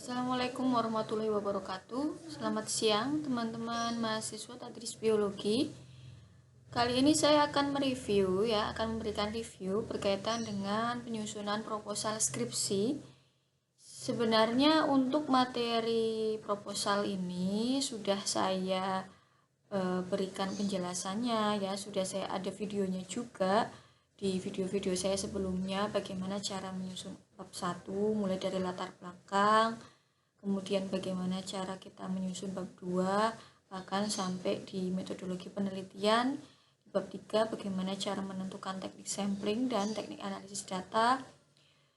Assalamualaikum warahmatullahi wabarakatuh. Selamat siang teman-teman mahasiswa Tadris Biologi. Kali ini saya akan memberikan review berkaitan dengan penyusunan proposal skripsi. Sebenarnya untuk materi proposal ini sudah saya berikan penjelasannya ya, sudah saya ada videonya juga di video-video saya sebelumnya, bagaimana cara menyusun bab 1 mulai dari latar belakang, kemudian bagaimana cara kita menyusun bab 2 bahkan sampai di metodologi penelitian. Di bab 3 bagaimana cara menentukan teknik sampling dan teknik analisis data.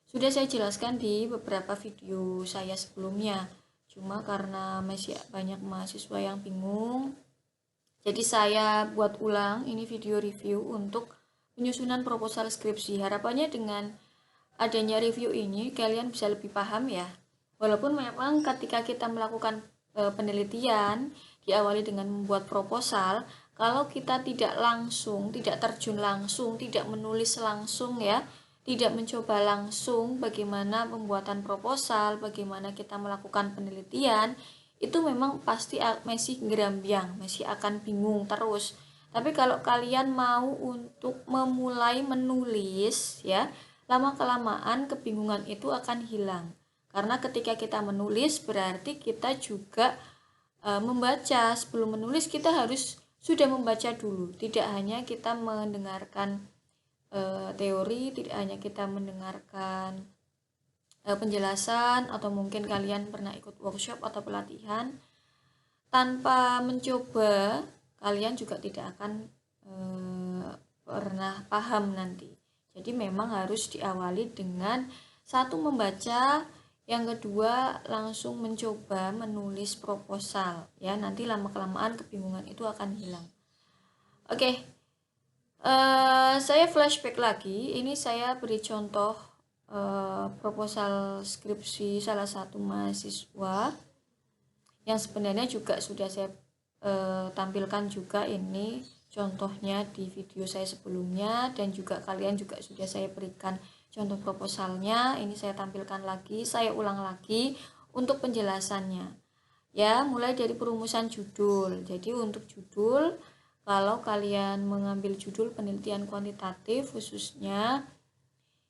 Sudah saya jelaskan di beberapa video saya sebelumnya, cuma karena masih banyak mahasiswa yang bingung, jadi saya buat ulang ini video review untuk penyusunan proposal skripsi. Harapannya dengan adanya review ini kalian bisa lebih paham ya. Walaupun memang ketika kita melakukan penelitian diawali dengan membuat proposal, kalau kita tidak terjun langsung, tidak menulis langsung ya, tidak mencoba langsung bagaimana pembuatan proposal, bagaimana kita melakukan penelitian, itu memang pasti masih gerambiang, masih akan bingung terus. Tapi kalau kalian mau untuk memulai menulis ya, lama-kelamaan kebingungan itu akan hilang. Karena ketika kita menulis berarti kita juga membaca. Sebelum menulis kita harus sudah membaca dulu. Tidak hanya kita mendengarkan teori, tidak hanya kita mendengarkan penjelasan, atau mungkin kalian pernah ikut workshop atau pelatihan. Tanpa mencoba, kalian juga tidak akan pernah paham nanti. Jadi memang harus diawali dengan satu membaca, yang kedua langsung mencoba menulis proposal ya, nanti lama-kelamaan kebingungan itu akan hilang. Oke, saya flashback lagi. Ini saya beri contoh proposal skripsi salah satu mahasiswa yang sebenarnya juga sudah saya tampilkan juga ini contohnya di video saya sebelumnya, dan juga kalian juga sudah saya berikan contoh proposalnya. Ini saya tampilkan lagi, saya ulang lagi untuk penjelasannya ya, mulai dari perumusan judul. Jadi untuk judul, kalau kalian mengambil judul penelitian kuantitatif khususnya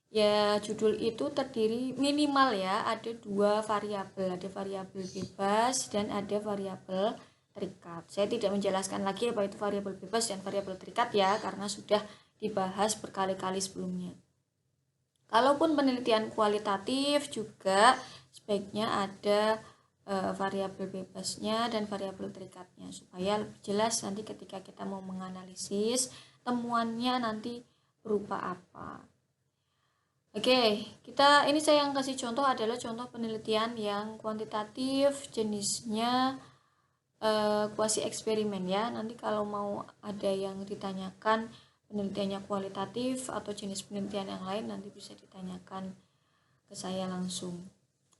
ya, judul itu terdiri minimal ya ada 2 variabel, ada variabel bebas dan ada variabel terikat. Saya tidak menjelaskan lagi apa itu variabel bebas dan variabel terikat ya, karena sudah dibahas berkali-kali sebelumnya. Kalaupun penelitian kualitatif juga sebaiknya ada variabel bebasnya dan variabel terikatnya supaya lebih jelas nanti ketika kita mau menganalisis temuannya nanti berupa apa. Oke, ini saya yang kasih contoh adalah contoh penelitian yang kuantitatif, jenisnya kuasi eksperimen ya. Nanti kalau mau ada yang ditanyakan penelitiannya kualitatif atau jenis penelitian yang lain, nanti bisa ditanyakan ke saya langsung.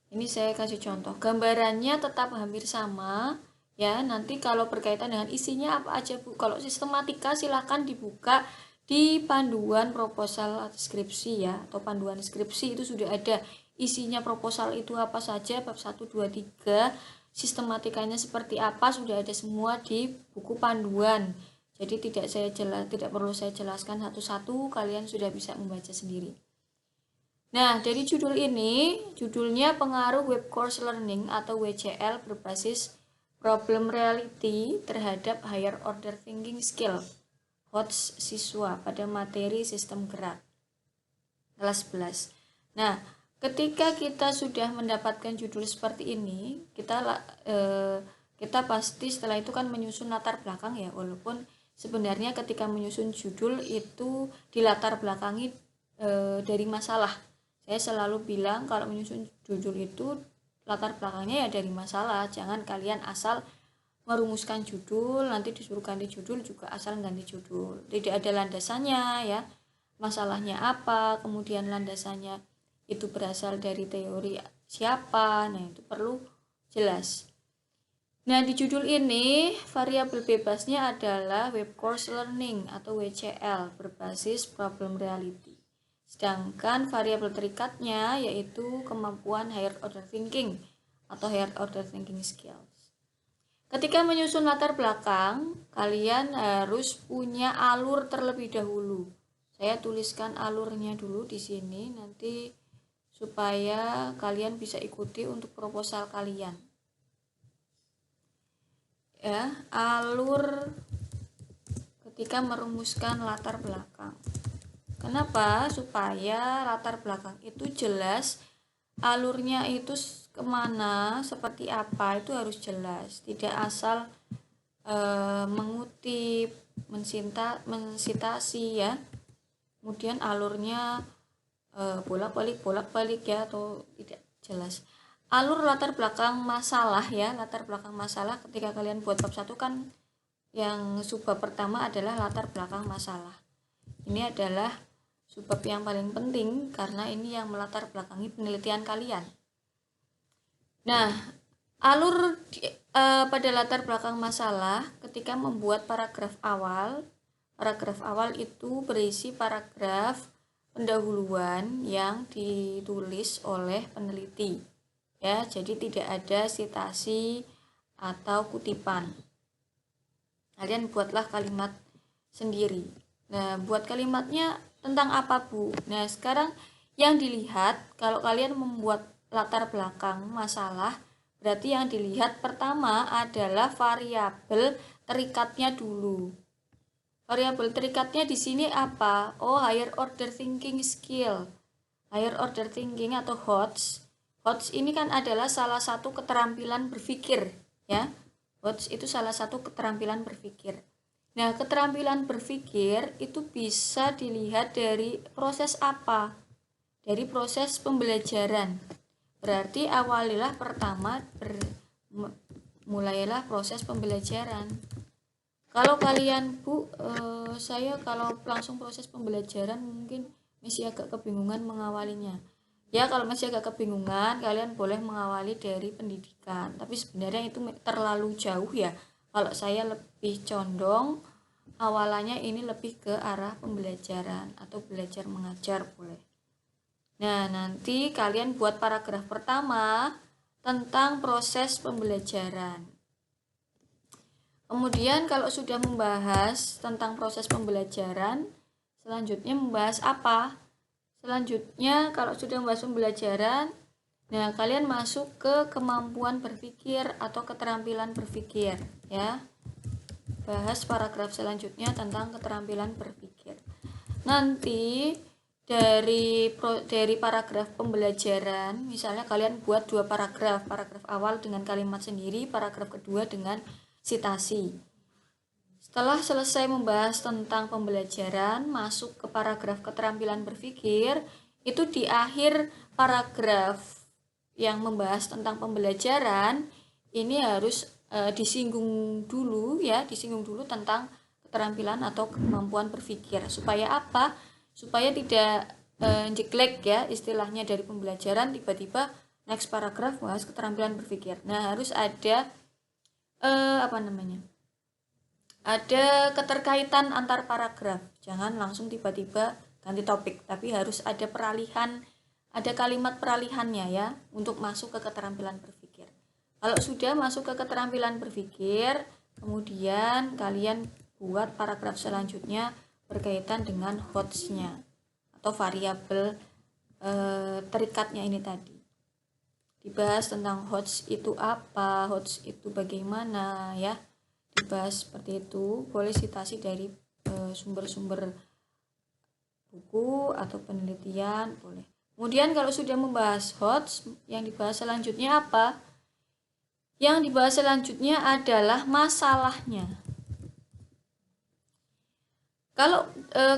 Ini saya kasih contoh, gambarannya tetap hampir sama ya. Nanti kalau berkaitan dengan isinya apa aja Bu, kalau sistematika silahkan dibuka di panduan proposal skripsi ya, atau panduan skripsi itu sudah ada isinya proposal itu apa saja, bab 1, 2, 3, sistematikanya seperti apa, sudah ada semua di buku panduan. Jadi tidak perlu saya jelaskan satu-satu, kalian sudah bisa membaca sendiri. Nah, dari judul ini, judulnya Pengaruh Web Course Learning atau WCL berbasis Problem Reality terhadap Higher Order Thinking Skill HOTS siswa pada materi sistem gerak kelas 11. Nah, ketika kita sudah mendapatkan judul seperti ini, kita pasti setelah itu kan menyusun latar belakang ya, walaupun sebenarnya ketika menyusun judul itu dilatar belakangi dari masalah. Saya selalu bilang kalau menyusun judul itu latar belakangnya ya dari masalah. Jangan kalian asal merumuskan judul, nanti disuruh ganti judul juga asal ganti judul. Tidak ada landasannya ya. Masalahnya apa, kemudian landasannya itu berasal dari teori siapa. Nah, itu perlu jelas. Nah, di judul ini variabel bebasnya adalah Web Course Learning atau WCL berbasis Problem Reality. Sedangkan variabel terikatnya yaitu kemampuan higher order thinking atau higher order thinking skills. Ketika menyusun latar belakang, kalian harus punya alur terlebih dahulu. Saya tuliskan alurnya dulu di sini nanti supaya kalian bisa ikuti untuk proposal kalian. Ya, alur ketika merumuskan latar belakang. Kenapa? Supaya latar belakang itu jelas, alurnya itu kemana, seperti apa, itu harus jelas. Tidak asal mengutip, mensitasi ya. Kemudian alurnya bolak-balik ya, atau tidak jelas. Alur latar belakang masalah ya, latar belakang masalah ketika kalian buat bab 1 kan yang subbab pertama adalah latar belakang masalah. Ini adalah subbab yang paling penting karena ini yang melatar belakangi penelitian kalian. Nah, alur pada latar belakang masalah ketika membuat paragraf awal itu berisi paragraf pendahuluan yang ditulis oleh peneliti. Ya, jadi tidak ada sitasi atau kutipan. Kalian buatlah kalimat sendiri. Nah, buat kalimatnya tentang apa, Bu? Nah, sekarang yang dilihat kalau kalian membuat latar belakang masalah, berarti yang dilihat pertama adalah variabel terikatnya dulu. Variabel terikatnya di sini apa? Oh, higher order thinking skill. Higher order thinking atau HOTS. HOTS ini kan adalah salah satu keterampilan berpikir, ya. HOTS itu salah satu keterampilan berpikir. Nah, keterampilan berpikir itu bisa dilihat dari proses apa? Dari proses pembelajaran. Berarti awalilah pertama mulailah proses pembelajaran. Kalau kalian, Bu, saya kalau langsung proses pembelajaran mungkin masih agak kebingungan mengawalinya. Ya, kalau masih agak kebingungan, kalian boleh mengawali dari pendidikan. Tapi sebenarnya itu terlalu jauh ya. Kalau saya lebih condong awalannya ini lebih ke arah pembelajaran atau belajar mengajar boleh. Nah, nanti kalian buat paragraf pertama tentang proses pembelajaran. Kemudian kalau sudah membahas tentang proses pembelajaran, selanjutnya membahas apa? Selanjutnya kalau sudah membahas pembelajaran, nah kalian masuk ke kemampuan berpikir atau keterampilan berpikir ya. Bahas paragraf selanjutnya tentang keterampilan berpikir. Nanti dari paragraf pembelajaran, misalnya kalian buat 2 paragraf awal dengan kalimat sendiri, paragraf kedua dengan sitasi. Setelah selesai membahas tentang pembelajaran, masuk ke paragraf keterampilan berpikir, itu di akhir paragraf yang membahas tentang pembelajaran, ini harus disinggung dulu tentang keterampilan atau kemampuan berpikir. Supaya apa? Supaya tidak jeglek ya istilahnya dari pembelajaran tiba-tiba next paragraf bahas keterampilan berpikir. Nah, harus ada ada keterkaitan antar paragraf. Jangan langsung tiba-tiba ganti topik, tapi harus ada peralihan, ada kalimat peralihannya ya untuk masuk ke keterampilan berpikir. Kalau sudah masuk ke keterampilan berpikir, kemudian kalian buat paragraf selanjutnya berkaitan dengan HOTS-nya atau variabel terikatnya ini tadi. Dibahas tentang HOTS itu apa, HOTS itu bagaimana ya, dibahas seperti itu. Boleh citasi dari sumber-sumber buku atau penelitian boleh. Kemudian kalau sudah membahas HOTS, yang dibahas selanjutnya apa? Yang dibahas selanjutnya adalah masalahnya. Kalau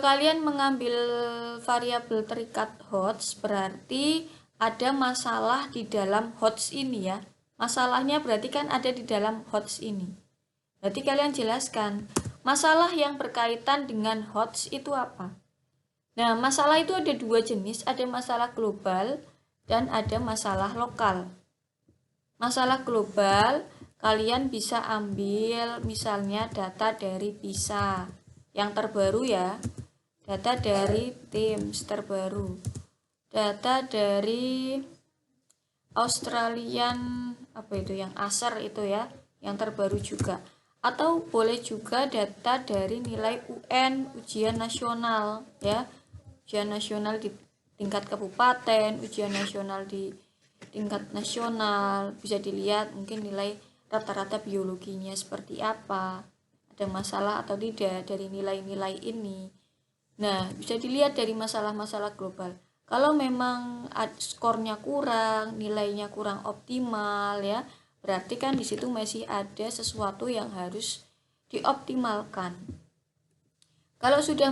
kalian mengambil variabel terikat HOTS, berarti ada masalah di dalam HOTS ini ya. Masalahnya berarti kan ada di dalam HOTS ini. Berarti kalian jelaskan, masalah yang berkaitan dengan HOTS itu apa? Nah, masalah itu ada 2 jenis, ada masalah global dan ada masalah lokal. Masalah global, kalian bisa ambil misalnya data dari PISA yang terbaru ya, data dari TIMSS terbaru, data dari Australian apa itu yang ASER itu ya, yang terbaru juga. Atau boleh juga data dari nilai UN, ujian nasional ya. Ujian nasional di tingkat kabupaten, ujian nasional di tingkat nasional, bisa dilihat mungkin nilai rata-rata biologinya seperti apa, ada masalah atau tidak dari nilai-nilai ini. Nah, bisa dilihat dari masalah-masalah global. Kalau memang skornya kurang, nilainya kurang optimal ya, berarti kan di situ masih ada sesuatu yang harus dioptimalkan. Kalau sudah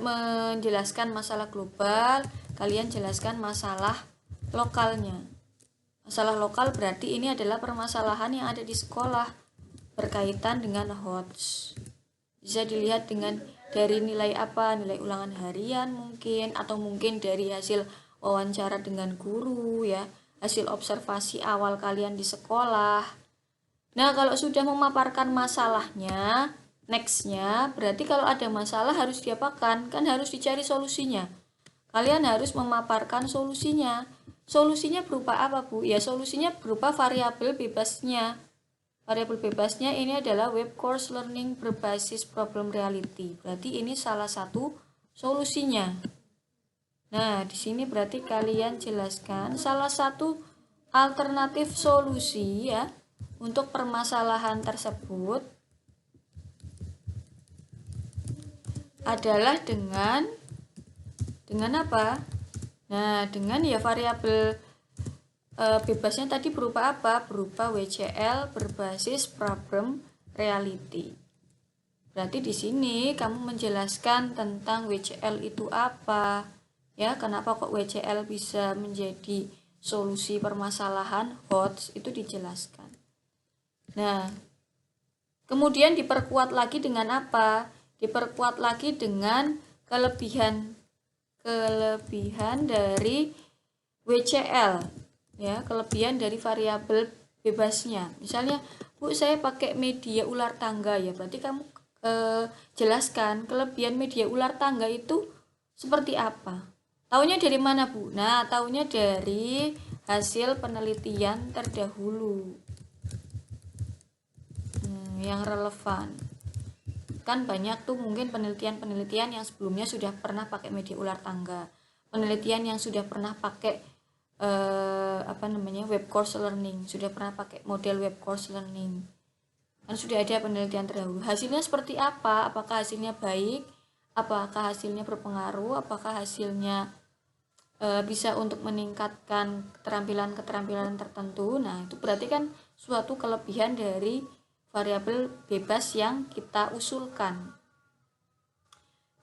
menjelaskan masalah global, kalian jelaskan masalah lokalnya. Masalah lokal berarti ini adalah permasalahan yang ada di sekolah berkaitan dengan HOTS. Bisa dilihat dengan dari nilai apa, nilai ulangan harian mungkin, atau mungkin dari hasil wawancara dengan guru ya, hasil observasi awal kalian di sekolah. Nah, kalau sudah memaparkan masalahnya, nextnya berarti kalau ada masalah harus diapakan? Kan harus dicari solusinya. Kalian harus memaparkan solusinya. Solusinya berupa apa, Bu? Ya, solusinya berupa variabel bebasnya. Variabel bebasnya ini adalah web course learning berbasis problem reality. Berarti ini salah satu solusinya. Nah, di sini berarti kalian jelaskan salah satu alternatif solusi ya untuk permasalahan tersebut adalah dengan apa? Nah, dengan ya variabel bebasnya tadi berupa apa? Berupa WCL berbasis problem reality. Berarti di sini kamu menjelaskan tentang WCL itu apa? Ya, kenapa kok WCL bisa menjadi solusi permasalahan HOTS itu dijelaskan. Nah, kemudian diperkuat lagi dengan apa? Diperkuat lagi dengan kelebihan dari WCL ya, kelebihan dari variabel bebasnya. Misalnya, Bu, saya pakai media ular tangga ya, berarti kamu jelaskan kelebihan media ular tangga itu seperti apa. Taunya dari mana, Bu? Nah, taunya dari hasil penelitian terdahulu yang relevan. Kan banyak tuh mungkin penelitian-penelitian yang sebelumnya sudah pernah pakai media ular tangga, penelitian yang sudah pernah pakai web course learning, sudah pernah pakai model web course learning, kan sudah ada penelitian terdahulu. Hasilnya seperti apa? Apakah hasilnya baik? Apakah hasilnya berpengaruh? Apakah hasilnya bisa untuk meningkatkan keterampilan-keterampilan tertentu? Nah, itu berarti kan suatu kelebihan dari variabel bebas yang kita usulkan.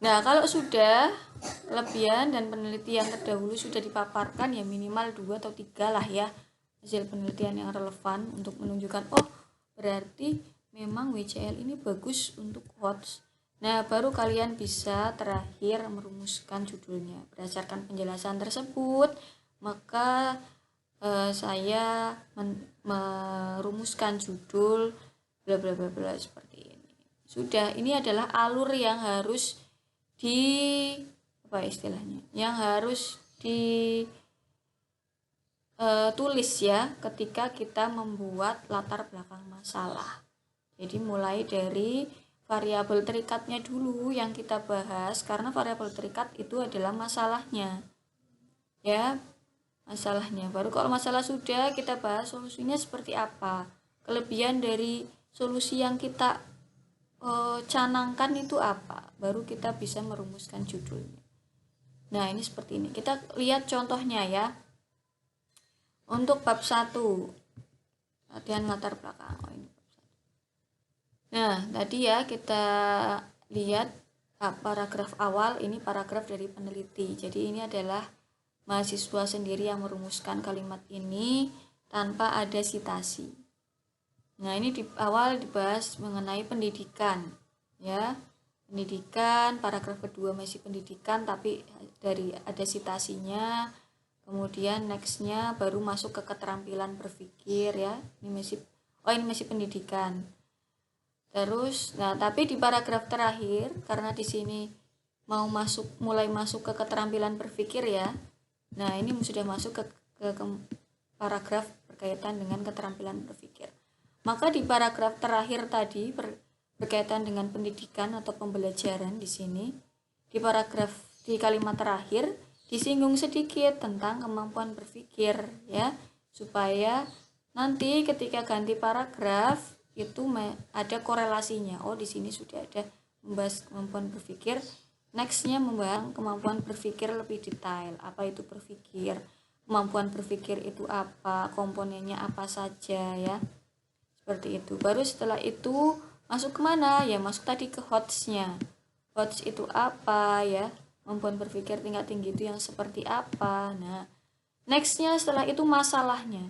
Nah, kalau sudah kelebihan dan penelitian terdahulu sudah dipaparkan, ya minimal 2 atau 3 lah ya hasil penelitian yang relevan untuk menunjukkan, oh berarti memang WCL ini bagus untuk HOTS. Nah, baru kalian bisa terakhir merumuskan judulnya. Berdasarkan penjelasan tersebut, maka saya merumuskan judul bla bla bla bla seperti ini. Sudah, ini adalah alur yang harus yang harus ditulis ya ketika kita membuat latar belakang masalah. Jadi mulai dari variabel terikatnya dulu yang kita bahas, karena variabel terikat itu adalah masalahnya ya, masalahnya. Baru kalau masalah sudah, kita bahas solusinya seperti apa, kelebihan dari solusi yang kita canangkan itu apa, baru kita bisa merumuskan judulnya. Nah, ini seperti ini. Kita lihat contohnya ya. Untuk bab 1, latihan latar belakang. Nah, tadi ya kita lihat paragraf awal, ini paragraf dari peneliti. Jadi ini adalah mahasiswa sendiri yang merumuskan kalimat ini tanpa ada sitasi. Nah, ini di awal dibahas mengenai pendidikan ya. Pendidikan, paragraf kedua masih pendidikan tapi dari ada sitasinya. Kemudian nextnya baru masuk ke keterampilan berpikir ya. Ini masih pendidikan. Terus, nah tapi di paragraf terakhir, karena di sini mulai masuk ke keterampilan berpikir ya. Nah, ini sudah masuk ke paragraf berkaitan dengan keterampilan berpikir. Maka di paragraf terakhir tadi berkaitan dengan pendidikan atau pembelajaran di sini, di kalimat terakhir disinggung sedikit tentang kemampuan berpikir ya, supaya nanti ketika ganti paragraf itu ada korelasinya. Oh, di sini sudah ada membahas kemampuan berpikir. Nextnya membahas kemampuan berpikir lebih detail. Apa itu berpikir? Kemampuan berpikir itu apa? Komponennya apa saja ya? Seperti itu. Baru setelah itu masuk kemana? Ya masuk tadi ke HOTS-nya. HOTS itu apa ya? Kemampuan berpikir tingkat tinggi itu yang seperti apa? Nah, nextnya setelah itu masalahnya.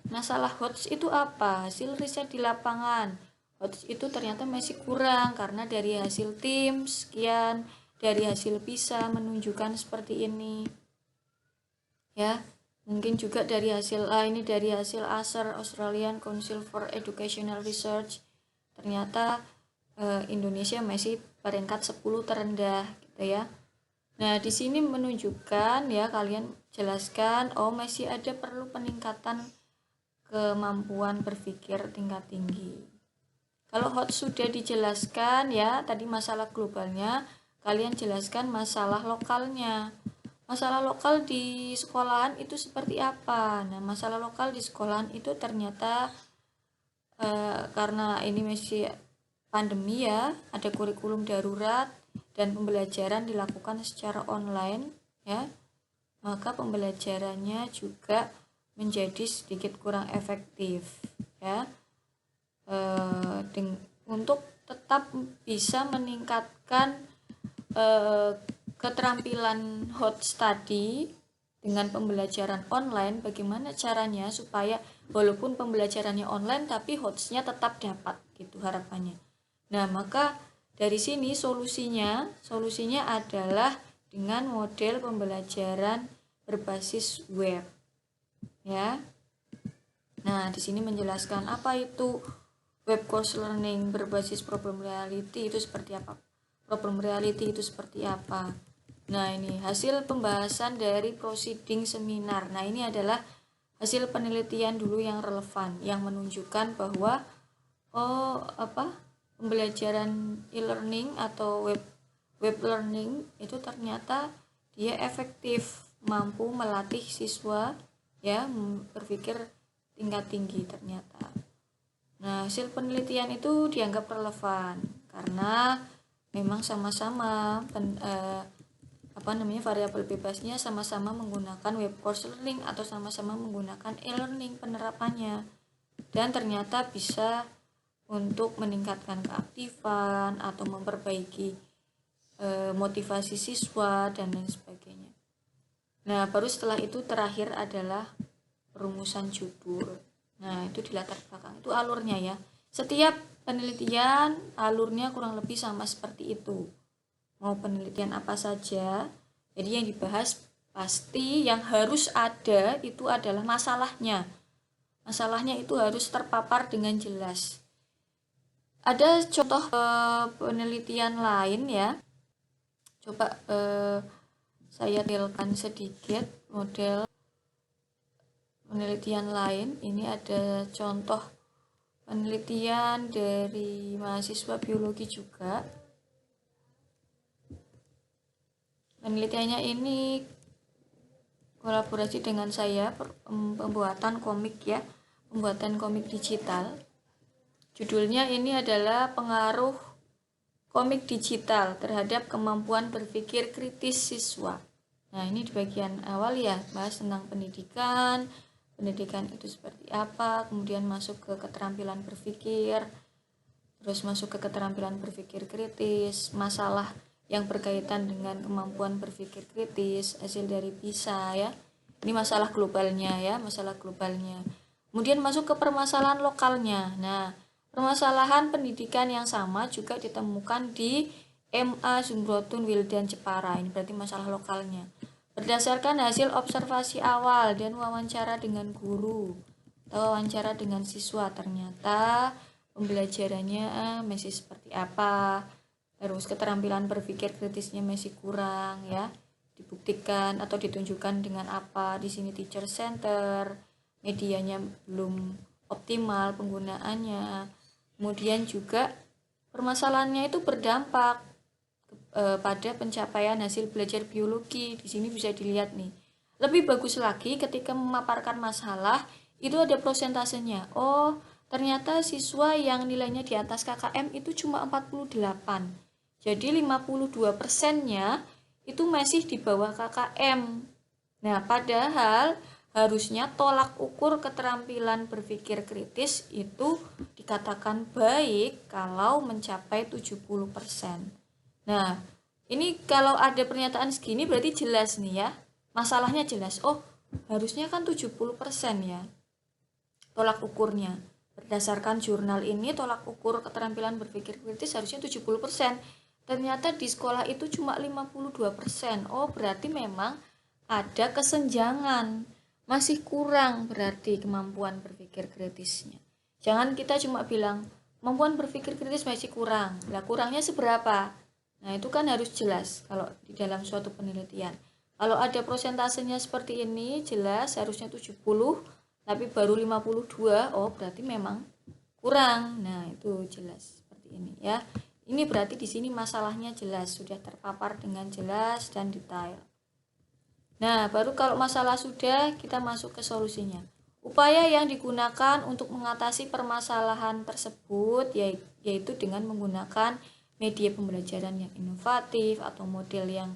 Masalah HOTS itu apa? Hasil riset di lapangan. HOTS itu ternyata masih kurang karena dari hasil tim sekian, dari hasil PISA menunjukkan seperti ini. Ya, mungkin juga dari hasil dari hasil ASER, Australian Council for Educational Research. Ternyata Indonesia masih peringkat 10 terendah gitu ya. Nah, di sini menunjukkan ya, kalian jelaskan masih ada perlu peningkatan kemampuan berpikir tingkat tinggi. Kalau HOTS sudah dijelaskan ya, tadi masalah globalnya, kalian jelaskan masalah lokalnya. Masalah lokal di sekolahan itu seperti apa? Nah, masalah lokal di sekolahan itu ternyata karena ini masih pandemi ya, ada kurikulum darurat dan pembelajaran dilakukan secara online ya, maka pembelajarannya juga menjadi sedikit kurang efektif ya, untuk tetap bisa meningkatkan keterampilan HOTS tadi dengan pembelajaran online. Bagaimana caranya supaya walaupun pembelajarannya online tapi HOTS-nya tetap dapat gitu harapannya. Nah, maka dari sini solusinya adalah dengan model pembelajaran berbasis web. Ya. Nah, di sini menjelaskan apa itu web course learning berbasis problem reality itu seperti apa. Problem reality itu seperti apa. Nah, ini hasil pembahasan dari proceeding seminar. Nah, ini adalah hasil penelitian dulu yang relevan yang menunjukkan bahwa pembelajaran e-learning atau web learning itu ternyata dia efektif, mampu melatih siswa ya berpikir tingkat tinggi ternyata. Nah, hasil penelitian itu dianggap relevan karena memang sama-sama variabel bebasnya sama-sama menggunakan web course learning atau sama-sama menggunakan e-learning penerapannya, dan ternyata bisa untuk meningkatkan keaktifan atau memperbaiki motivasi siswa dan lain sebagainya. Nah, baru setelah itu terakhir adalah perumusan judul. Nah, itu di latar belakang itu alurnya ya. Setiap penelitian alurnya kurang lebih sama seperti itu. Mau penelitian apa saja, jadi yang dibahas pasti yang harus ada itu adalah masalahnya. Masalahnya itu harus terpapar dengan jelas. Ada contoh penelitian lain ya. Coba saya tampilkan sedikit model penelitian lain. Ini ada contoh penelitian dari mahasiswa biologi juga. Penelitiannya ini kolaborasi dengan saya, pembuatan komik digital. Judulnya ini adalah pengaruh komik digital terhadap kemampuan berpikir kritis siswa. Nah, ini di bagian awal ya, bahas tentang pendidikan itu seperti apa, kemudian masuk ke keterampilan berpikir, terus masuk ke keterampilan berpikir kritis, masalah yang berkaitan dengan kemampuan berpikir kritis, hasil dari PISA ya. Ini masalah globalnya ya, Kemudian masuk ke permasalahan lokalnya. Nah, permasalahan pendidikan yang sama juga ditemukan di MA Zumrotun Wildan Jepara. Ini berarti masalah lokalnya. Berdasarkan hasil observasi awal dan wawancara dengan guru atau wawancara dengan siswa, ternyata pembelajarannya masih seperti apa. Terus keterampilan berpikir kritisnya masih kurang ya. Dibuktikan atau ditunjukkan dengan apa? Di sini teacher center, medianya belum optimal penggunaannya. Kemudian juga permasalahannya itu berdampak pada pencapaian hasil belajar biologi. Di sini bisa dilihat nih. Lebih bagus lagi ketika memaparkan masalah itu ada prosentasenya. Oh, ternyata siswa yang nilainya di atas KKM itu cuma 48. Jadi 52%-nya itu masih di bawah KKM. Nah, padahal harusnya tolak ukur keterampilan berpikir kritis itu dikatakan baik kalau mencapai 70%. Nah, ini kalau ada pernyataan segini berarti jelas nih ya. Masalahnya jelas. Oh, harusnya kan 70% ya tolak ukurnya. Berdasarkan jurnal ini tolak ukur keterampilan berpikir kritis harusnya 70%. Ternyata di sekolah itu cuma 52%. Oh, berarti memang ada kesenjangan, masih kurang berarti kemampuan berpikir kritisnya. Jangan kita cuma bilang kemampuan berpikir kritis masih kurang. Lah kurangnya seberapa? Nah, itu kan harus jelas kalau di dalam suatu penelitian. Kalau ada prosentasenya seperti ini, jelas harusnya 70, tapi baru 52, oh berarti memang kurang. Nah, itu jelas seperti ini ya. Ini berarti di sini masalahnya jelas, sudah terpapar dengan jelas dan detail. Nah, baru kalau masalah sudah, kita masuk ke solusinya. Upaya yang digunakan untuk mengatasi permasalahan tersebut yaitu dengan menggunakan media pembelajaran yang inovatif atau model yang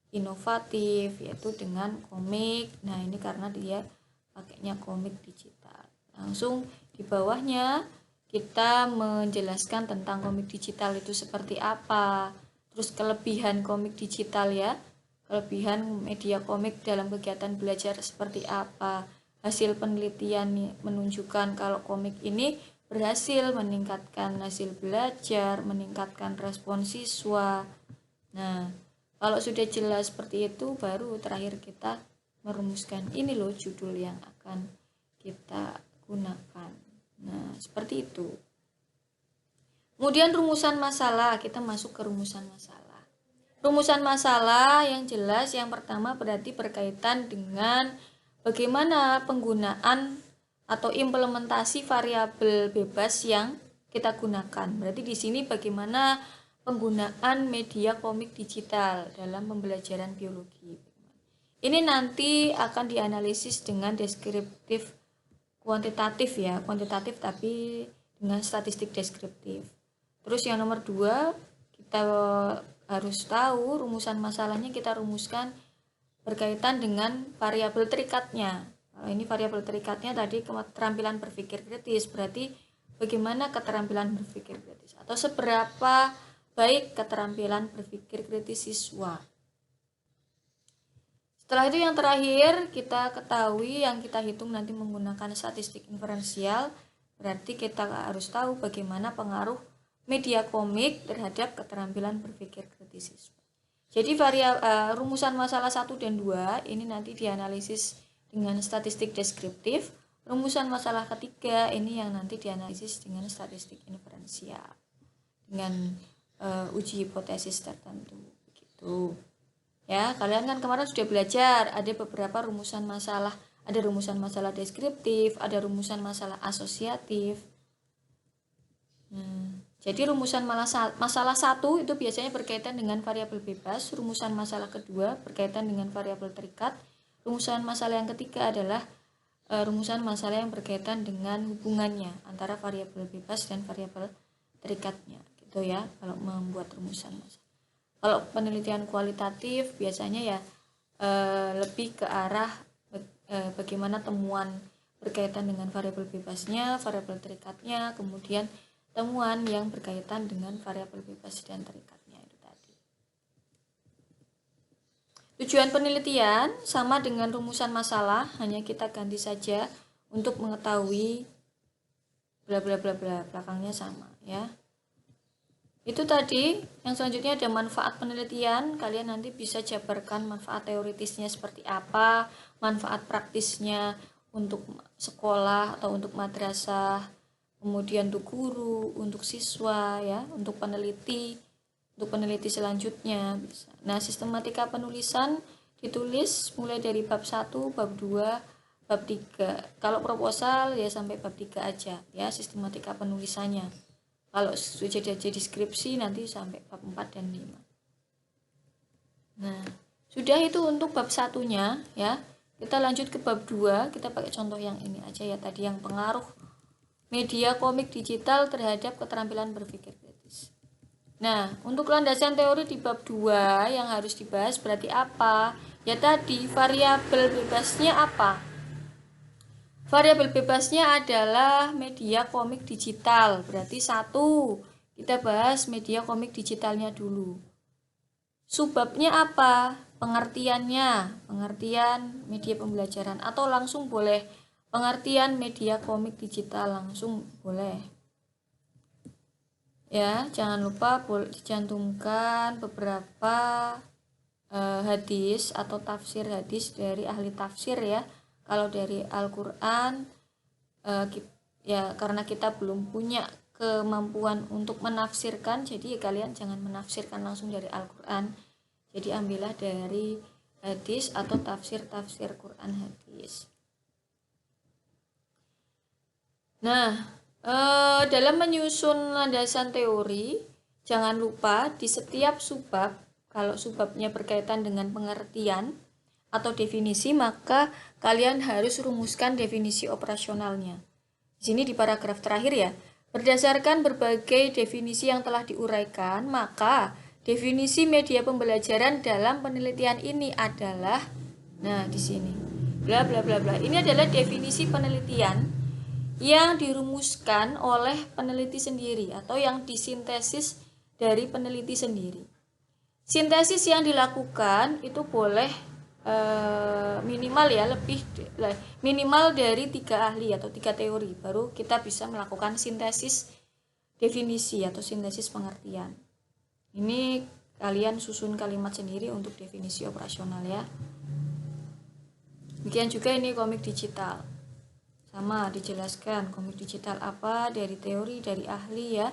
inovatif, yaitu dengan komik. Nah, ini karena dia pakainya komik digital. Langsung di bawahnya kita menjelaskan tentang komik digital itu seperti apa, terus kelebihan komik digital ya. Kelebihan media komik dalam kegiatan belajar seperti apa. Hasil penelitian menunjukkan kalau komik ini berhasil meningkatkan hasil belajar, meningkatkan respon siswa. Nah, kalau sudah jelas seperti itu, baru terakhir kita merumuskan ini loh judul yang akan kita gunakan. Nah, seperti itu. Kemudian rumusan masalah, kita masuk ke rumusan masalah. Rumusan masalah yang jelas yang pertama berarti berkaitan dengan bagaimana penggunaan atau implementasi variabel bebas yang kita gunakan. Berarti di sini bagaimana penggunaan media komik digital dalam pembelajaran biologi. Ini nanti akan dianalisis dengan deskriptif kuantitatif ya, kuantitatif tapi dengan statistik deskriptif. Terus yang nomor 2, kita harus tahu rumusan masalahnya kita rumuskan berkaitan dengan variabel terikatnya. Kalau ini variabel terikatnya tadi keterampilan berpikir kritis, berarti bagaimana keterampilan berpikir kritis atau seberapa baik keterampilan berpikir kritis siswa. Setelah itu yang terakhir kita ketahui yang kita hitung nanti menggunakan statistik inferensial, berarti kita harus tahu bagaimana pengaruh media komik terhadap keterampilan berpikir kritis siswa. Jadi rumusan masalah 1 dan 2 ini nanti dianalisis dengan statistik deskriptif. Rumusan masalah ketiga ini yang nanti dianalisis dengan statistik inferensial dengan uji hipotesis tertentu begitu. Ya, kalian kan kemarin sudah belajar ada beberapa rumusan masalah, ada rumusan masalah deskriptif, ada rumusan masalah asosiatif. Jadi rumusan masalah 1 itu biasanya berkaitan dengan variabel bebas, rumusan masalah kedua berkaitan dengan variabel terikat, rumusan masalah yang ketiga adalah rumusan masalah yang berkaitan dengan hubungannya antara variabel bebas dan variabel terikatnya, gitu ya. Kalau membuat rumusan masalah. Kalau penelitian kualitatif biasanya ya lebih ke arah bagaimana temuan berkaitan dengan variabel bebasnya, variabel terikatnya, kemudian temuan yang berkaitan dengan variabel bebas dan terikatnya itu tadi. Tujuan penelitian sama dengan rumusan masalah, hanya kita ganti saja untuk mengetahui bla bla bla bla, belakangnya sama ya. Itu tadi. Yang selanjutnya ada manfaat penelitian. Kalian nanti bisa jabarkan manfaat teoritisnya seperti apa, manfaat praktisnya untuk sekolah atau untuk madrasah, kemudian untuk guru, untuk siswa ya, untuk peneliti selanjutnya bisa. Nah, sistematika penulisan ditulis mulai dari bab 1, bab 2, bab 3. Kalau proposal ya sampai bab 3 aja ya sistematika penulisannya. Kalau sudah jadi skripsi nanti sampai bab 4 dan 5. Nah, sudah itu untuk bab 1-nya ya. Kita lanjut ke bab 2, kita pakai contoh yang ini aja ya tadi, yang pengaruh media komik digital terhadap keterampilan berpikir kritis. Nah, untuk landasan teori di bab 2 yang harus dibahas berarti apa? Ya tadi, variabel bebasnya apa? Variabel bebasnya adalah media komik digital. Berarti 1, kita bahas media komik digitalnya dulu. Subbabnya apa? Pengertiannya, pengertian media pembelajaran, atau langsung boleh pengertian media komik digital, langsung boleh. Ya, jangan lupa dicantumkan beberapa hadis atau tafsir hadis dari ahli tafsir ya. Kalau dari Al-Quran ya karena kita belum punya kemampuan untuk menafsirkan, jadi kalian jangan menafsirkan langsung dari Al-Quran. Jadi ambillah dari hadis atau tafsir Quran hadis. Nah, dalam menyusun landasan teori, jangan lupa di setiap subbab, kalau subbabnya berkaitan dengan pengertian atau definisi, maka kalian harus rumuskan definisi operasionalnya. Di sini di paragraf terakhir ya, berdasarkan berbagai definisi yang telah diuraikan, maka definisi media pembelajaran dalam penelitian ini adalah, nah di sini, bla bla bla bla. Ini adalah definisi penelitian yang dirumuskan oleh peneliti sendiri atau yang disintesis dari peneliti sendiri. Sintesis yang dilakukan itu boleh minimal ya minimal dari 3 ahli atau 3 teori, baru kita bisa melakukan sintesis definisi atau sintesis pengertian. Ini kalian susun kalimat sendiri untuk definisi operasional ya. Demikian juga ini komik digital. Sama dijelaskan komik digital apa, dari teori, dari ahli ya.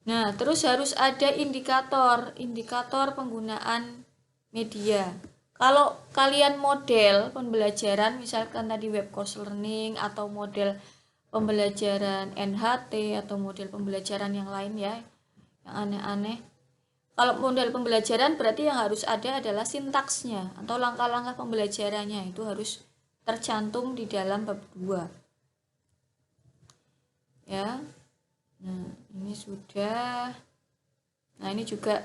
Nah, terus harus ada indikator penggunaan media. Kalau kalian model pembelajaran, misalkan tadi web course learning atau model pembelajaran NHT atau model pembelajaran yang lain ya, yang aneh-aneh. Kalau model pembelajaran berarti yang harus ada adalah sintaksnya atau langkah-langkah pembelajarannya, itu harus tercantum di dalam bab 2. Ya. Nah, ini sudah. Nah, ini juga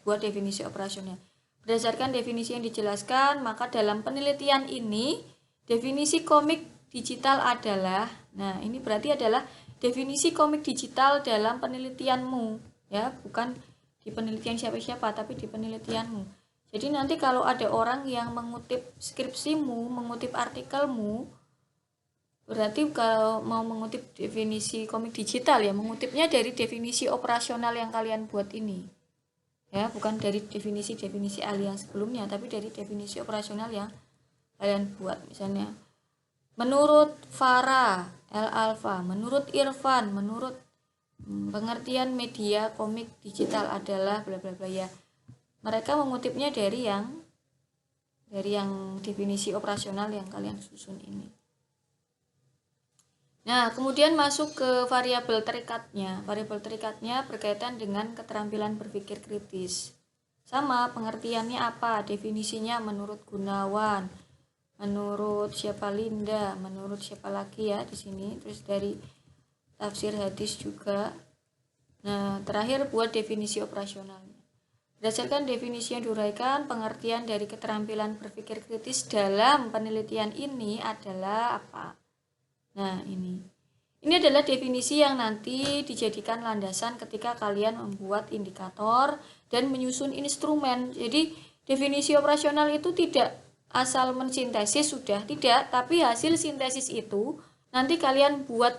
buat definisi operasional. Berdasarkan definisi yang dijelaskan, maka dalam penelitian ini definisi komik digital adalah, nah ini berarti adalah definisi komik digital dalam penelitianmu ya, bukan di penelitian siapa-siapa tapi di penelitianmu. Jadi nanti kalau ada orang yang mengutip skripsimu, mengutip artikelmu, berarti kalau mau mengutip definisi komik digital ya mengutipnya dari definisi operasional yang kalian buat ini. Ya, bukan dari definisi ahli yang sebelumnya, tapi dari definisi operasional yang kalian buat. Misalnya, menurut Farah, L. Alfa, menurut Irfan, menurut pengertian media komik digital adalah bla bla bla ya. Mereka mengutipnya dari yang definisi operasional yang kalian susun ini. Nah, kemudian masuk ke variabel terikatnya. Variabel terikatnya berkaitan dengan keterampilan berpikir kritis. Sama, pengertiannya apa? Definisinya menurut Gunawan, menurut siapa Linda, menurut siapa lagi ya di sini. Terus dari tafsir hadis juga. Nah, terakhir buat definisi operasionalnya. Berdasarkan definisi yang diuraikan, pengertian dari keterampilan berpikir kritis dalam penelitian ini adalah apa? Nah, ini adalah definisi yang nanti dijadikan landasan ketika kalian membuat indikator dan menyusun instrumen. Jadi, definisi operasional itu tidak asal mensintesis sudah, tidak, tapi hasil sintesis itu nanti kalian buat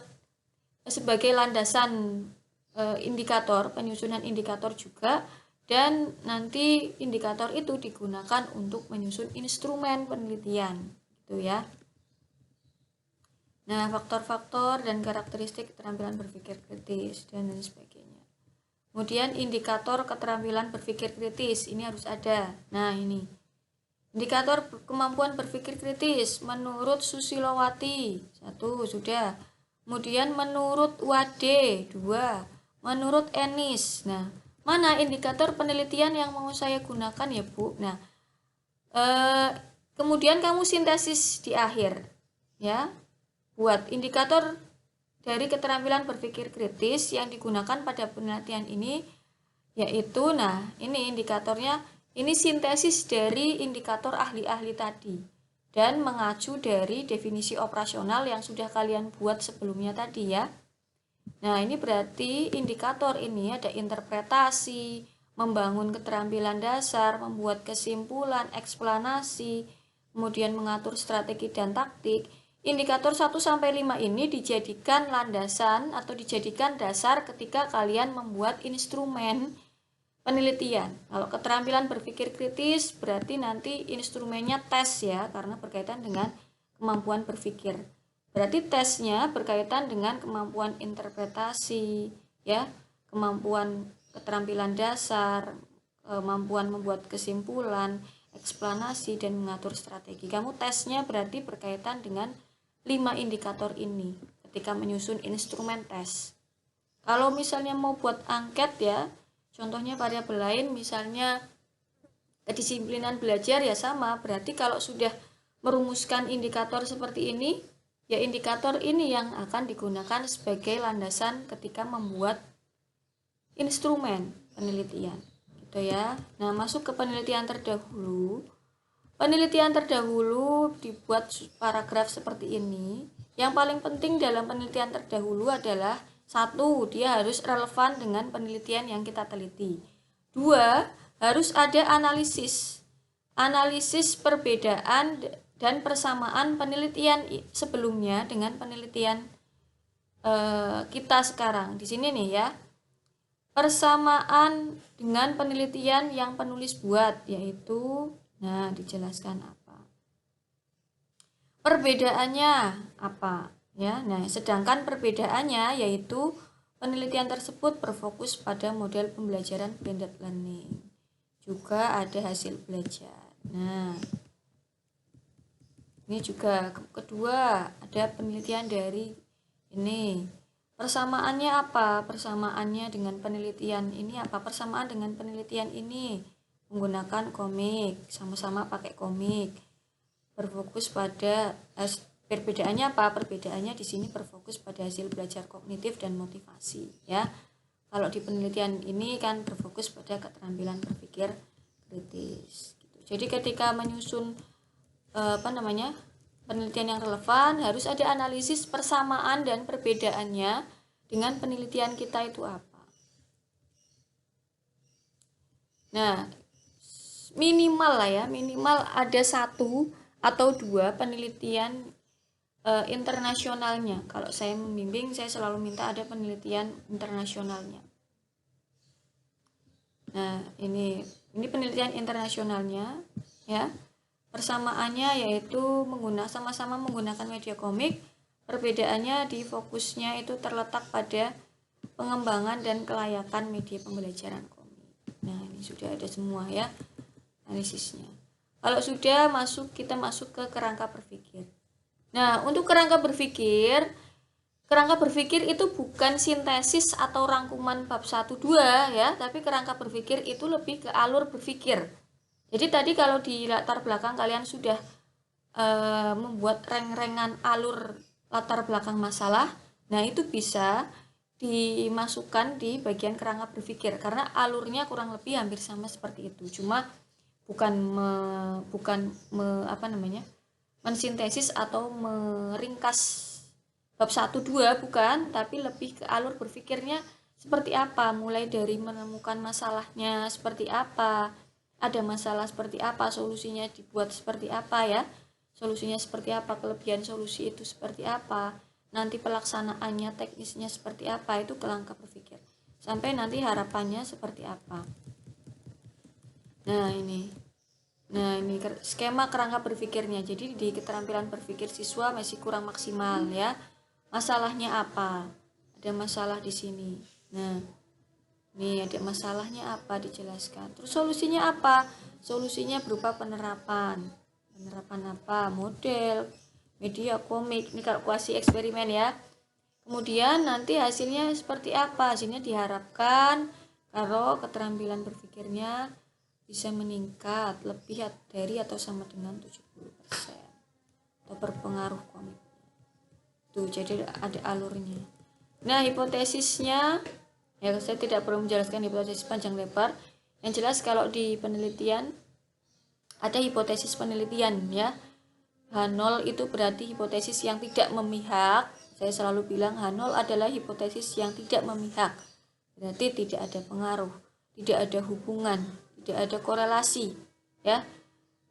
sebagai landasan indikator, penyusunan indikator juga, dan nanti indikator itu digunakan untuk menyusun instrumen penelitian, gitu ya. Nah, faktor-faktor dan karakteristik keterampilan berpikir kritis dan lain sebagainya. Kemudian indikator keterampilan berpikir kritis ini harus ada. Nah, ini Indikator kemampuan berpikir kritis menurut Susilowati 1 sudah. Kemudian menurut Wade 2. Menurut Enis. Nah, mana indikator penelitian yang mau saya gunakan ya Bu? Nah, kemudian kamu sintesis di akhir ya. Buat indikator dari keterampilan berpikir kritis yang digunakan pada penelitian ini yaitu, nah ini indikatornya, ini sintesis dari indikator ahli-ahli tadi dan mengacu dari definisi operasional yang sudah kalian buat sebelumnya tadi ya. Nah ini berarti indikator ini ada interpretasi, membangun keterampilan dasar, membuat kesimpulan, eksplanasi, kemudian mengatur strategi dan taktik. Indikator 1-5 ini dijadikan landasan atau dijadikan dasar ketika kalian membuat instrumen penelitian. Kalau keterampilan berpikir kritis berarti nanti instrumennya tes ya, karena berkaitan dengan kemampuan berpikir. Berarti tesnya berkaitan dengan kemampuan interpretasi ya, kemampuan keterampilan dasar, kemampuan membuat kesimpulan, eksplanasi dan mengatur strategi. Kamu tesnya berarti berkaitan dengan 5 indikator ini ketika menyusun instrumen tes. Kalau misalnya mau buat angket ya, contohnya variabel lain misalnya kedisiplinan belajar ya sama, berarti kalau sudah merumuskan indikator seperti ini, ya indikator ini yang akan digunakan sebagai landasan ketika membuat instrumen penelitian. Gitu ya. Nah, masuk ke penelitian terdahulu. Penelitian terdahulu dibuat paragraf seperti ini. Yang paling penting dalam penelitian terdahulu adalah 1, dia harus relevan dengan penelitian yang kita teliti. 2, harus ada analisis. Analisis perbedaan dan persamaan penelitian sebelumnya dengan penelitian kita sekarang. Di sini nih ya. Persamaan dengan penelitian yang penulis buat, yaitu, nah dijelaskan apa. Perbedaannya apa? Ya, nah sedangkan perbedaannya yaitu penelitian tersebut berfokus pada model pembelajaran blended learning. Juga ada hasil belajar. Nah, ini juga kedua ada penelitian dari ini. Persamaannya apa? Persamaannya dengan penelitian ini apa? Persamaan dengan penelitian ini menggunakan komik, sama-sama pakai komik. Berfokus pada perbedaannya apa? Perbedaannya di sini berfokus pada hasil belajar kognitif dan motivasi ya. Kalau di penelitian ini kan berfokus pada keterampilan berpikir kritis gitu. Jadi ketika menyusun penelitian yang relevan harus ada analisis persamaan dan perbedaannya dengan penelitian kita itu apa. Nah, minimal lah ya, minimal ada 1 atau 2 penelitian internasionalnya. Kalau saya membimbing, saya selalu minta ada penelitian internasionalnya. Nah, ini penelitian internasionalnya ya. Persamaannya yaitu sama-sama menggunakan media komik. Perbedaannya di fokusnya itu terletak pada pengembangan dan kelayakan media pembelajaran komik. Nah, ini sudah ada semua ya analisisnya. Kalau sudah kita masuk ke kerangka berpikir. Nah, untuk kerangka berpikir itu bukan sintesis atau rangkuman bab 1-2 ya, tapi kerangka berpikir itu lebih ke alur berpikir. Jadi tadi kalau di latar belakang kalian sudah membuat reng-rengan alur latar belakang masalah, nah itu bisa dimasukkan di bagian kerangka berpikir karena alurnya kurang lebih hampir sama seperti itu. Cuma mensintesis atau meringkas bab 1-2 bukan, tapi lebih ke alur berpikirnya seperti apa, mulai dari menemukan masalahnya seperti apa, ada masalah seperti apa, solusinya dibuat seperti apa ya, solusinya seperti apa, kelebihan solusi itu seperti apa, nanti pelaksanaannya teknisnya seperti apa, itu kerangka berpikir sampai nanti harapannya seperti apa. Nah ini skema kerangka berpikirnya. Jadi di keterampilan berpikir siswa masih kurang maksimal ya. Masalahnya apa? Ada masalah di sini. Nah, nih ada masalahnya apa dijelaskan. Terus solusinya apa? Solusinya berupa penerapan apa? Model, media, komik. Ini kalau kuasi eksperimen ya. Kemudian nanti hasilnya seperti apa? Hasilnya diharapkan kalau keterampilan berpikirnya bisa meningkat lebih dari atau sama dengan 70% atau berpengaruh komik. Tuh, jadi ada alurnya. Nah, hipotesisnya ya, saya tidak perlu menjelaskan hipotesis panjang lebar. Yang jelas kalau di penelitian ada hipotesis penelitian ya. H0 itu berarti hipotesis yang tidak memihak. Saya selalu bilang H0 adalah hipotesis yang tidak memihak. Berarti tidak ada pengaruh, tidak ada hubungan, tidak ada korelasi ya,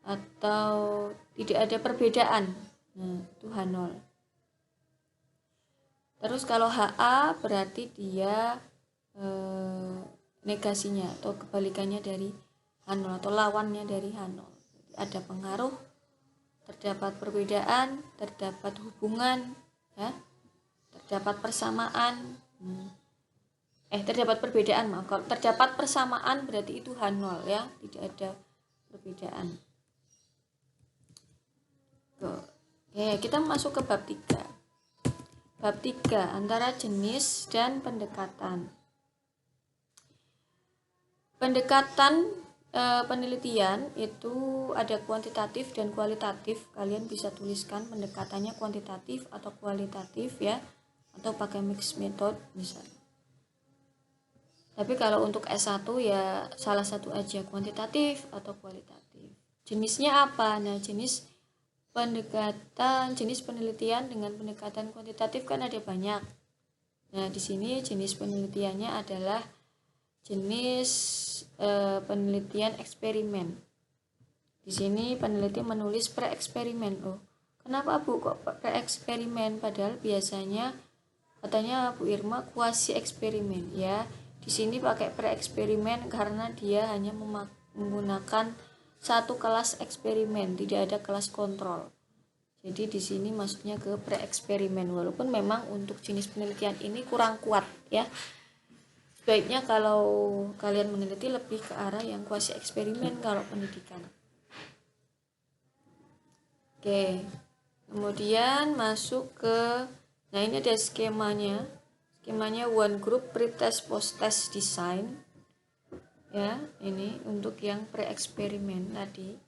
atau tidak ada perbedaan. Nah, itu H0. Terus kalau HA berarti dia negasinya atau kebalikannya dari H0 atau lawannya dari H0. Ada pengaruh, terdapat perbedaan, terdapat hubungan, ya, terdapat persamaan. Terdapat perbedaan, maaf. Kalau terdapat persamaan berarti itu H0 ya, tidak ada perbedaan. Oke, kita masuk ke bab 3. Bab 3, antara jenis dan pendekatan. Pendekatan penelitian itu ada kuantitatif dan kualitatif. Kalian bisa tuliskan pendekatannya kuantitatif atau kualitatif ya, atau pakai mixed method misalnya. Tapi kalau untuk S1 ya salah satu aja, kuantitatif atau kualitatif. Jenisnya apa? Nah, jenis penelitian dengan pendekatan kuantitatif kan ada banyak. Nah, di sini jenis penelitiannya adalah jenis penelitian eksperimen. Di sini peneliti menulis pre-eksperimen. Oh, kenapa Bu kok pre-eksperimen? Padahal biasanya katanya Bu Irma kuasi eksperimen ya. Di sini pakai pre-eksperimen karena dia hanya menggunakan satu kelas eksperimen, tidak ada kelas kontrol. Jadi di sini maksudnya ke pre-eksperimen, walaupun memang untuk jenis penelitian ini kurang kuat ya. Sebaiknya kalau kalian meneliti lebih ke arah yang kuasi eksperimen kalau pendidikan. Oke. Kemudian masuk ke, nah ini ada skemanya. Skemanya one group pre-test post-test design. Ya, ini untuk yang pre-eksperimen tadi.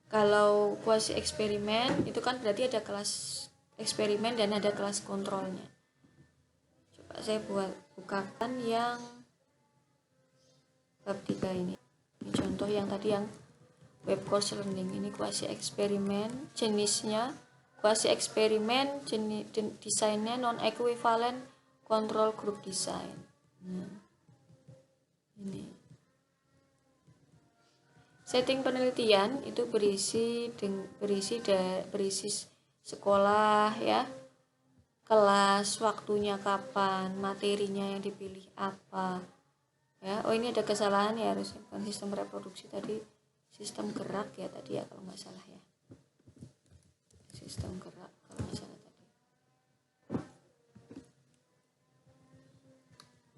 Kalau kuasi eksperimen itu kan berarti ada kelas eksperimen dan ada kelas kontrolnya. Coba saya bukakan yang bab 3 ini. Ini contoh yang tadi yang web course learning. Ini kuasi eksperimen, jenisnya kuasi eksperimen, desainnya non equivalent control group design. Nah, ini setting penelitian itu berisi sekolah ya, kelas, waktunya kapan, materinya yang dipilih apa ya. Oh, ini ada kesalahan ya, harusnya bukan sistem reproduksi tadi, sistem gerak ya tadi ya kalau nggak salah ya, sistem gerak kalau nggak salah tadi.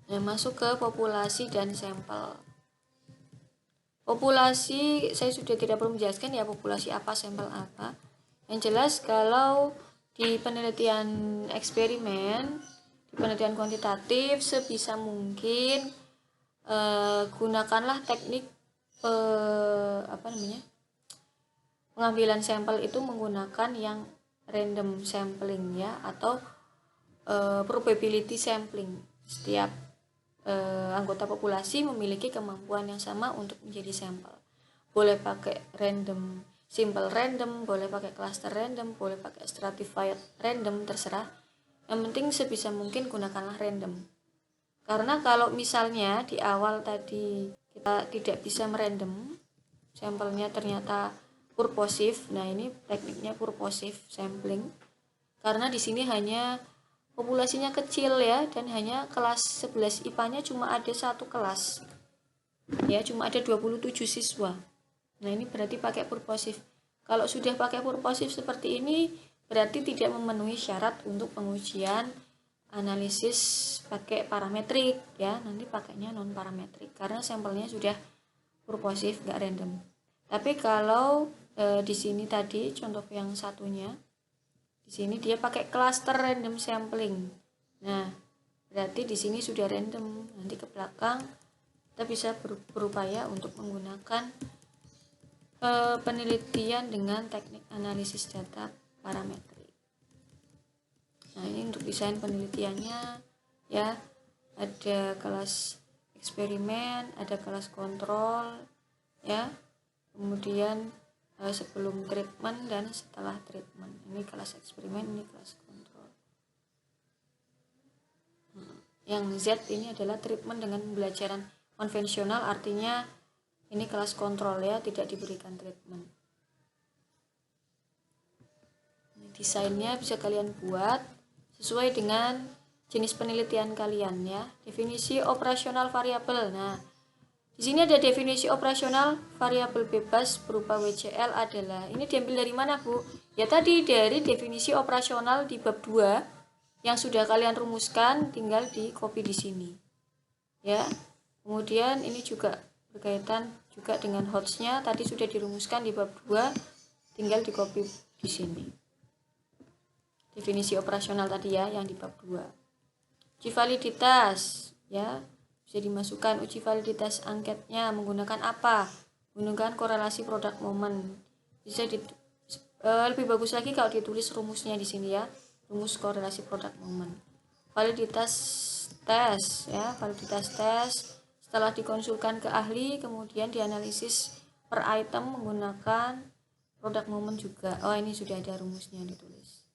Nah, masuk ke populasi dan sampel. Populasi saya sudah tidak perlu menjelaskan ya, populasi apa, sampel apa. Yang jelas kalau di penelitian eksperimen, di penelitian kuantitatif sebisa mungkin gunakanlah teknik pengambilan sampel itu menggunakan yang random sampling ya, atau probability sampling. Setiap anggota populasi memiliki kemampuan yang sama untuk menjadi sampel. Boleh pakai random, simple random, boleh pakai cluster random, boleh pakai stratified random, terserah. Yang penting sebisa mungkin gunakanlah random. Karena kalau misalnya di awal tadi kita tidak bisa merandom, sampelnya ternyata purposive. Nah, ini tekniknya purposive sampling. Karena di sini hanya populasinya kecil ya, dan hanya kelas 11 IPA-nya cuma ada satu kelas. Ya, cuma ada 27 siswa. Nah, ini berarti pakai purposive. Kalau sudah pakai purposive seperti ini, berarti tidak memenuhi syarat untuk pengujian analisis pakai parametrik ya. Nanti pakainya non parametrik karena sampelnya sudah purposif, nggak random. Tapi kalau di sini tadi contoh yang satunya, di sini dia pakai cluster random sampling. Nah, berarti di sini sudah random. Nanti ke belakang kita bisa berupaya untuk menggunakan penelitian dengan teknik analisis data parametrik. Nah, ini untuk desain penelitiannya ya, ada kelas eksperimen, ada kelas kontrol ya, kemudian sebelum treatment dan setelah treatment. Ini kelas eksperimen, ini kelas kontrol. Yang Z ini adalah treatment dengan pembelajaran konvensional, artinya ini kelas kontrol ya, tidak diberikan treatment. Ini desainnya bisa kalian buat sesuai dengan jenis penelitian kalian ya. Definisi operasional variabel. Nah, di sini ada definisi operasional variabel bebas berupa WCL adalah, ini diambil dari mana, Bu? Ya tadi dari definisi operasional di bab 2 yang sudah kalian rumuskan, tinggal di copy di sini. Ya. Kemudian ini juga berkaitan juga dengan HOTS-nya, tadi sudah dirumuskan di bab 2, tinggal di copy di sini. Definisi operasional tadi ya yang di bab 2. Uji validitas ya. Bisa dimasukkan uji validitas angketnya menggunakan apa? Menggunakan korelasi produk momen. Bisa lebih bagus lagi kalau ditulis rumusnya di sini ya. Rumus korelasi produk momen. Validitas tes ya, validitas tes setelah dikonsulkan ke ahli kemudian dianalisis per item menggunakan produk momen juga. Oh, ini sudah ada rumusnya ditulis.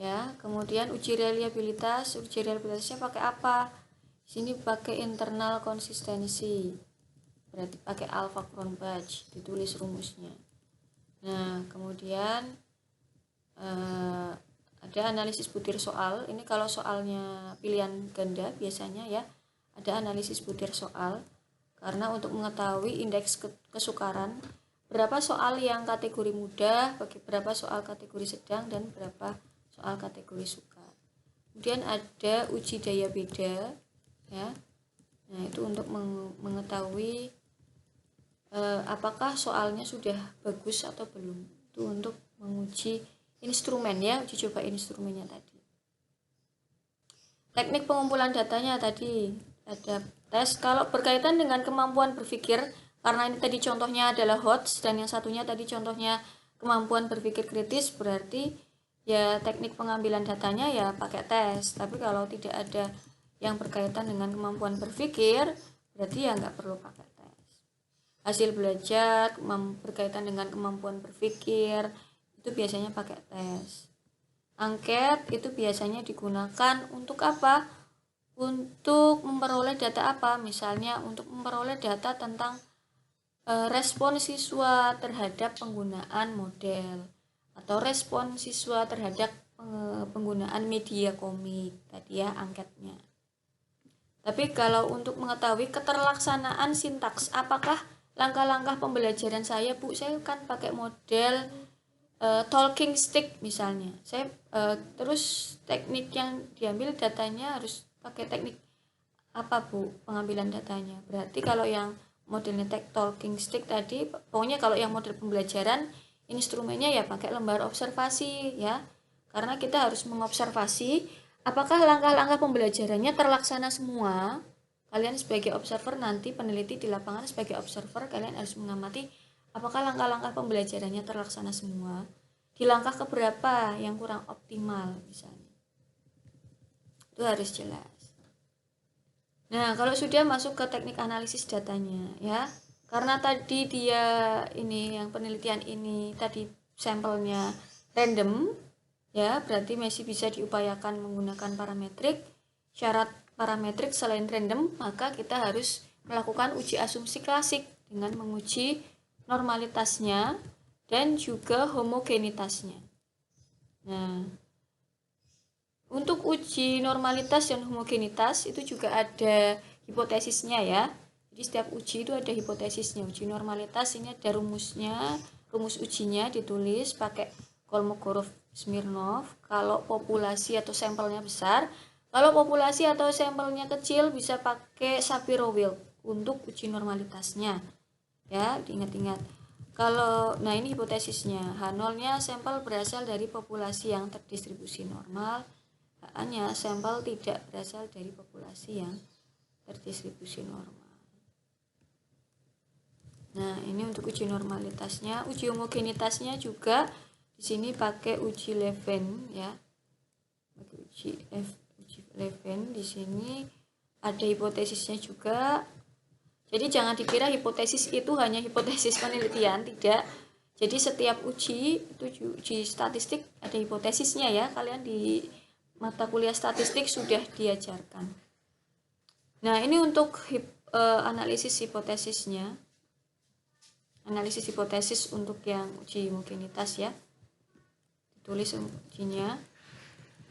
Ya, kemudian uji reliabilitasnya pakai apa? Sini pakai internal konsistensi, berarti pakai alpha Cronbach, ditulis rumusnya. Nah, kemudian ada analisis butir soal. Ini kalau soalnya pilihan ganda biasanya ya, ada analisis butir soal, karena untuk mengetahui indeks kesukaran, berapa soal yang kategori mudah, berapa soal kategori sedang, dan berapa soal kategori sukar. Kemudian ada uji daya beda ya. Nah, itu untuk mengetahui apakah soalnya sudah bagus atau belum. Itu untuk menguji instrumen ya, uji coba instrumennya tadi. Teknik pengumpulan datanya tadi ada tes. Kalau berkaitan dengan kemampuan berpikir, karena ini tadi contohnya adalah HOTS dan yang satunya tadi contohnya kemampuan berpikir kritis, berarti ya teknik pengambilan datanya ya pakai tes. Tapi kalau tidak ada yang berkaitan dengan kemampuan berpikir, berarti ya nggak perlu pakai tes. Hasil belajar berkaitan dengan kemampuan berpikir itu biasanya pakai tes. Angket itu biasanya digunakan untuk apa? Untuk memperoleh data apa? Misalnya untuk memperoleh data tentang respon siswa terhadap penggunaan model, atau respon siswa terhadap penggunaan media komik tadi ya angketnya. Tapi kalau untuk mengetahui keterlaksanaan sintaks, apakah langkah-langkah pembelajaran saya, Bu, saya kan pakai model talking stick misalnya. Saya terus teknik yang diambil datanya harus pakai teknik apa, Bu, pengambilan datanya. Berarti kalau yang modelnya talking stick tadi, pokoknya kalau yang model pembelajaran, instrumennya ya pakai lembar observasi ya, karena kita harus mengobservasi apakah langkah-langkah pembelajarannya terlaksana semua. Kalian sebagai observer, nanti peneliti di lapangan sebagai observer, kalian harus mengamati apakah langkah-langkah pembelajarannya terlaksana semua. Di langkah keberapa yang kurang optimal misalnya, itu harus jelas. Nah, kalau sudah masuk ke teknik analisis datanya ya, karena tadi dia ini yang penelitian ini tadi sampelnya random ya, berarti masih bisa diupayakan menggunakan parametrik. Syarat parametrik selain random, maka kita harus melakukan uji asumsi klasik dengan menguji normalitasnya dan juga homogenitasnya. Nah, untuk uji normalitas dan homogenitas itu juga ada hipotesisnya ya. Jadi setiap uji itu ada hipotesisnya. Uji normalitas ini ada rumusnya, rumus ujinya ditulis pakai Kolmogorov-Smirnov. Kalau populasi atau sampelnya besar, kalau populasi atau sampelnya kecil bisa pakai Shapiro-Wilk. untuk uji normalitasnya. Ya, diingat-ingat. Nah ini hipotesisnya, H0-nya sampel berasal dari populasi yang terdistribusi normal, H-nya sampel tidak berasal dari populasi yang terdistribusi normal. Nah, ini untuk uji normalitasnya. Uji homogenitasnya juga di sini pakai uji Levin ya. Pakai uji Levin di sini ada hipotesisnya juga. Jadi jangan dikira hipotesis itu hanya hipotesis penelitian, tidak. Jadi setiap uji itu uji statistik ada hipotesisnya ya. Kalian di mata kuliah statistik sudah diajarkan. Nah, ini untuk analisis hipotesisnya. Analisis hipotesis untuk yang uji homogenitas ya. Ditulis ujinya.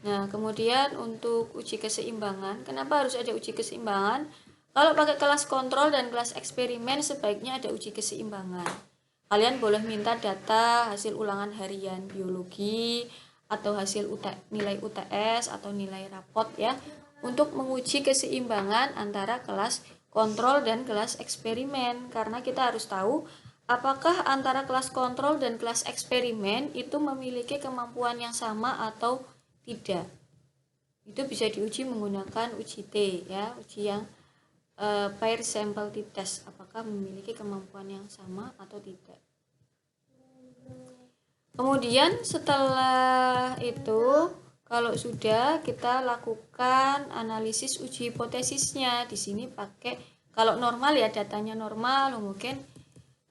Nah, kemudian untuk uji keseimbangan, kenapa harus ada uji keseimbangan? Kalau pakai kelas kontrol dan kelas eksperimen sebaiknya ada uji keseimbangan. Kalian boleh minta data hasil ulangan harian biologi atau hasil nilai UTS atau nilai rapot ya untuk menguji keseimbangan antara kelas kontrol dan kelas eksperimen, karena kita harus tahu apakah antara kelas kontrol dan kelas eksperimen itu memiliki kemampuan yang sama atau tidak. Itu bisa diuji menggunakan uji T ya, uji yang pair sample t-test, apakah memiliki kemampuan yang sama atau tidak. Kemudian setelah itu, kalau sudah kita lakukan analisis uji hipotesisnya. Di sini pakai, kalau normal ya datanya normal, mungkin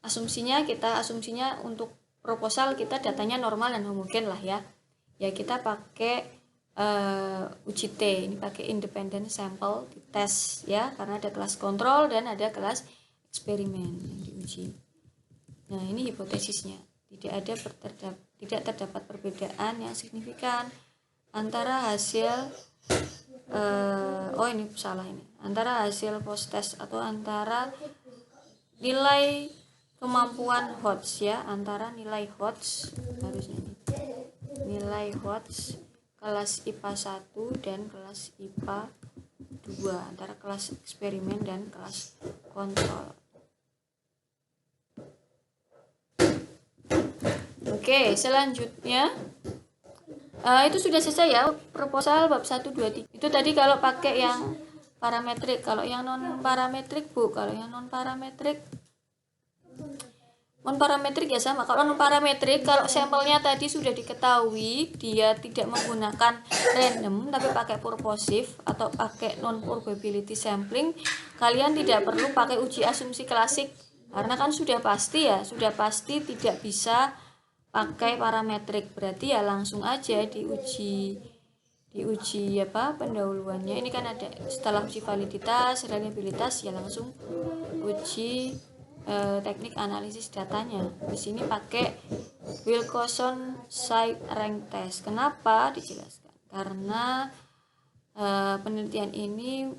asumsinya untuk proposal kita datanya normal dan homogen lah ya. Ya kita pakai uji T, ini pakai independent sample test ya, karena ada kelas kontrol dan ada kelas eksperimen yang diuji. Nah, ini hipotesisnya. Tidak terdapat perbedaan yang signifikan antara hasil antara hasil post test atau antara nilai kemampuan Hodge ya, antara nilai Hodge harusnya nilai Hodge kelas IPA 1 dan kelas IPA 2, antara kelas eksperimen dan kelas kontrol. Oke, selanjutnya itu sudah selesai ya proposal bab 1, 2, 3. Itu tadi kalau pakai yang parametrik. Kalau yang non parametrik Bu, kalau yang non parametrik ya sama. Kalau non parametrik, kalau sampelnya tadi sudah diketahui dia tidak menggunakan random tapi pakai purposive atau pakai non probability sampling, kalian tidak perlu pakai uji asumsi klasik karena kan sudah pasti tidak bisa pakai parametrik. Berarti ya langsung aja diuji pendahuluannya. Ini kan ada setelah uji validitas, reliabilitas ya langsung uji teknik analisis datanya. Di sini pakai Wilcoxon Side Rank Test. Kenapa dijelaskan? Karena penelitian ini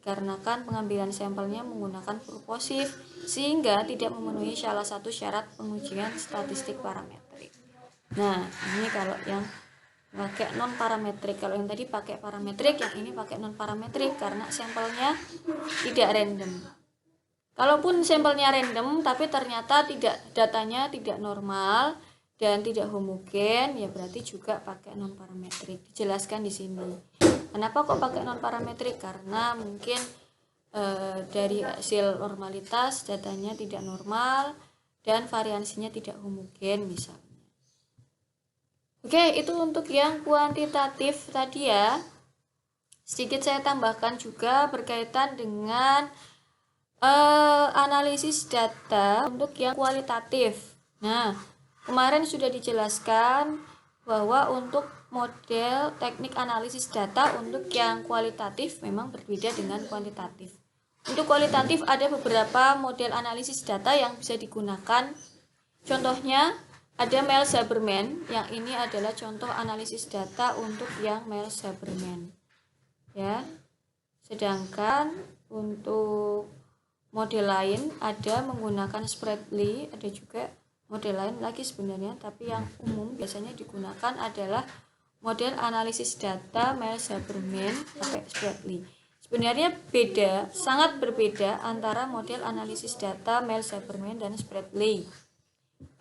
dikarenakan pengambilan sampelnya menggunakan purposive sehingga tidak memenuhi salah satu syarat pengujian statistik parametrik. Nah, ini kalau yang pakai non parametrik. Kalau yang tadi pakai parametrik, yang ini pakai non parametrik karena sampelnya tidak random. Kalaupun sampelnya random tapi ternyata datanya tidak normal dan tidak homogen, ya berarti juga pakai non parametrik. Dijelaskan di sini. Kenapa kok pakai non parametrik? Karena mungkin dari hasil normalitas datanya tidak normal dan variansinya tidak homogen misalnya. Oke, itu untuk yang kuantitatif tadi ya. Sedikit saya tambahkan juga berkaitan dengan analisis data untuk yang kualitatif. Nah, kemarin sudah dijelaskan bahwa untuk model teknik analisis data untuk yang kualitatif memang berbeda dengan kuantitatif. Untuk kualitatif ada beberapa model analisis data yang bisa digunakan. Contohnya ada Miles-Haberman, yang ini adalah contoh analisis data untuk yang Miles-Haberman. Ya. Sedangkan untuk model lain ada menggunakan Spreadly, ada juga model lain lagi sebenarnya, tapi yang umum biasanya digunakan adalah model analisis data Miles-Haberman pakai Spreadly. Sebenarnya beda, sangat berbeda antara model analisis data Miles Haberman dan Spratly.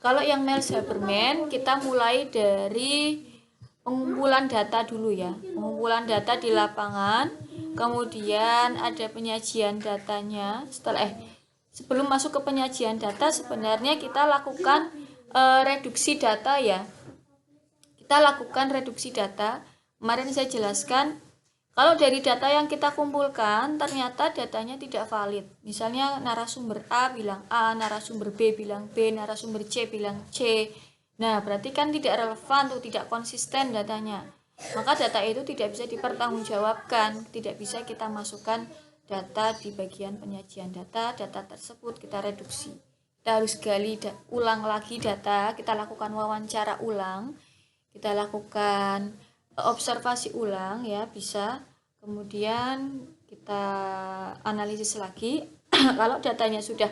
Kalau yang Miles Haberman, kita mulai dari pengumpulan data dulu ya. Pengumpulan data di lapangan, kemudian ada penyajian datanya. Sebelum masuk ke penyajian data, sebenarnya kita lakukan reduksi data ya. Kita lakukan reduksi data. Kemarin saya jelaskan, kalau dari data yang kita kumpulkan ternyata datanya tidak valid. Misalnya narasumber A bilang A, narasumber B bilang B, narasumber C bilang C. Nah, berarti kan tidak relevan tuh, tidak konsisten datanya. Maka data itu tidak bisa dipertanggungjawabkan, tidak bisa kita masukkan data di bagian penyajian data. Data tersebut kita reduksi. Kita harus gali ulang lagi data, kita lakukan wawancara ulang, kita lakukan observasi ulang ya, bisa. Kemudian kita analisis lagi. Kalau datanya sudah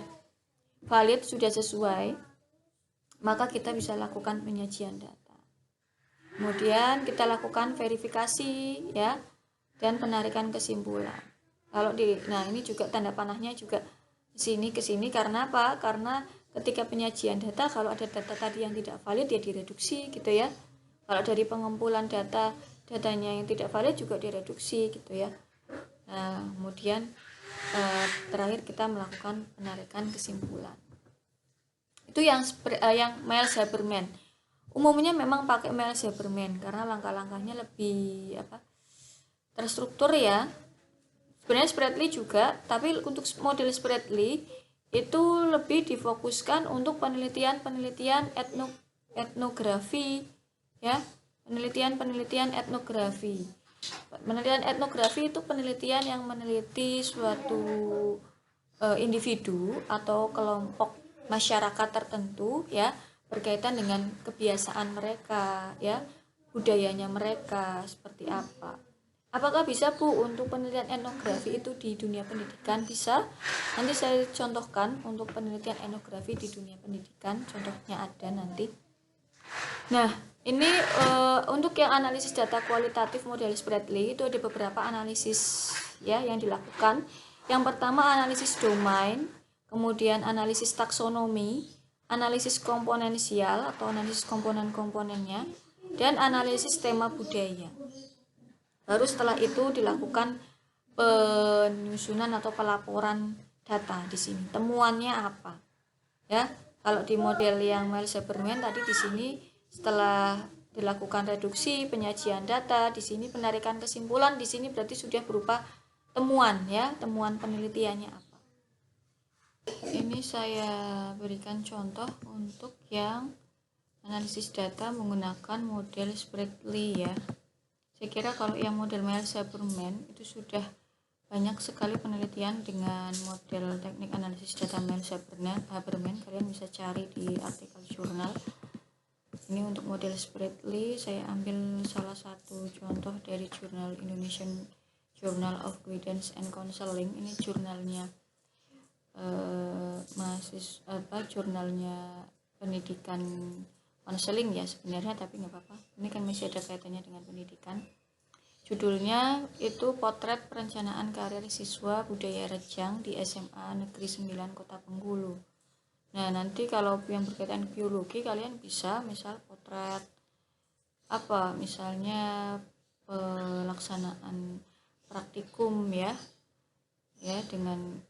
valid, sudah sesuai, maka kita bisa lakukan penyajian data. Kemudian kita lakukan verifikasi ya, dan penarikan kesimpulan. Nah ini juga tanda panahnya juga ke sini karena apa? Karena ketika penyajian data, kalau ada data tadi yang tidak valid ya direduksi gitu ya. Kalau dari pengumpulan datanya yang tidak valid juga direduksi gitu ya. Nah, kemudian terakhir kita melakukan penarikan kesimpulan. Itu yang Miles Haberman. Umumnya memang pakai Miles Haberman karena langkah-langkahnya lebih terstruktur ya. Sebenarnya Spratly juga, tapi untuk model Spratly itu lebih difokuskan untuk penelitian etnografi ya, penelitian etnografi. Penelitian etnografi itu penelitian yang meneliti suatu individu atau kelompok masyarakat tertentu ya, berkaitan dengan kebiasaan mereka ya, budayanya mereka seperti apa. Apakah bisa Bu untuk penelitian etnografi itu di dunia pendidikan? Bisa. Nanti saya contohkan untuk penelitian etnografi di dunia pendidikan, contohnya ada nanti. Nah, ini untuk yang analisis data kualitatif model Spratly itu ada beberapa analisis ya yang dilakukan. Yang pertama analisis domain, kemudian analisis taksonomi, analisis komponensial atau analisis komponen-komponennya, dan analisis tema budaya. Baru setelah itu dilakukan penyusunan atau pelaporan data di sini. Temuannya apa? Ya, kalau di model yang Miles Haberman tadi di sini setelah dilakukan reduksi, penyajian data, di sini penarikan kesimpulan, di sini berarti sudah berupa temuan ya, temuan penelitiannya apa. Ini saya berikan contoh untuk yang analisis data menggunakan model Spratly ya. Saya kira kalau yang model Miles Haberman itu sudah banyak sekali penelitian dengan model teknik analisis data Miles Haberman. Kalian bisa cari di artikel jurnal. Ini untuk model Spratly saya ambil salah satu contoh dari jurnal Indonesian Journal of Guidance and Counseling. Ini jurnalnya jurnalnya pendidikan konseling ya sebenarnya, tapi nggak apa-apa, ini kan masih ada kaitannya dengan pendidikan. Judulnya itu Potret Perencanaan Karir Siswa Budaya Rejang di SMA Negeri 9 Kota Bengkulu. Nah nanti kalau yang berkaitan biologi kalian bisa misal potret misalnya pelaksanaan praktikum ya dengan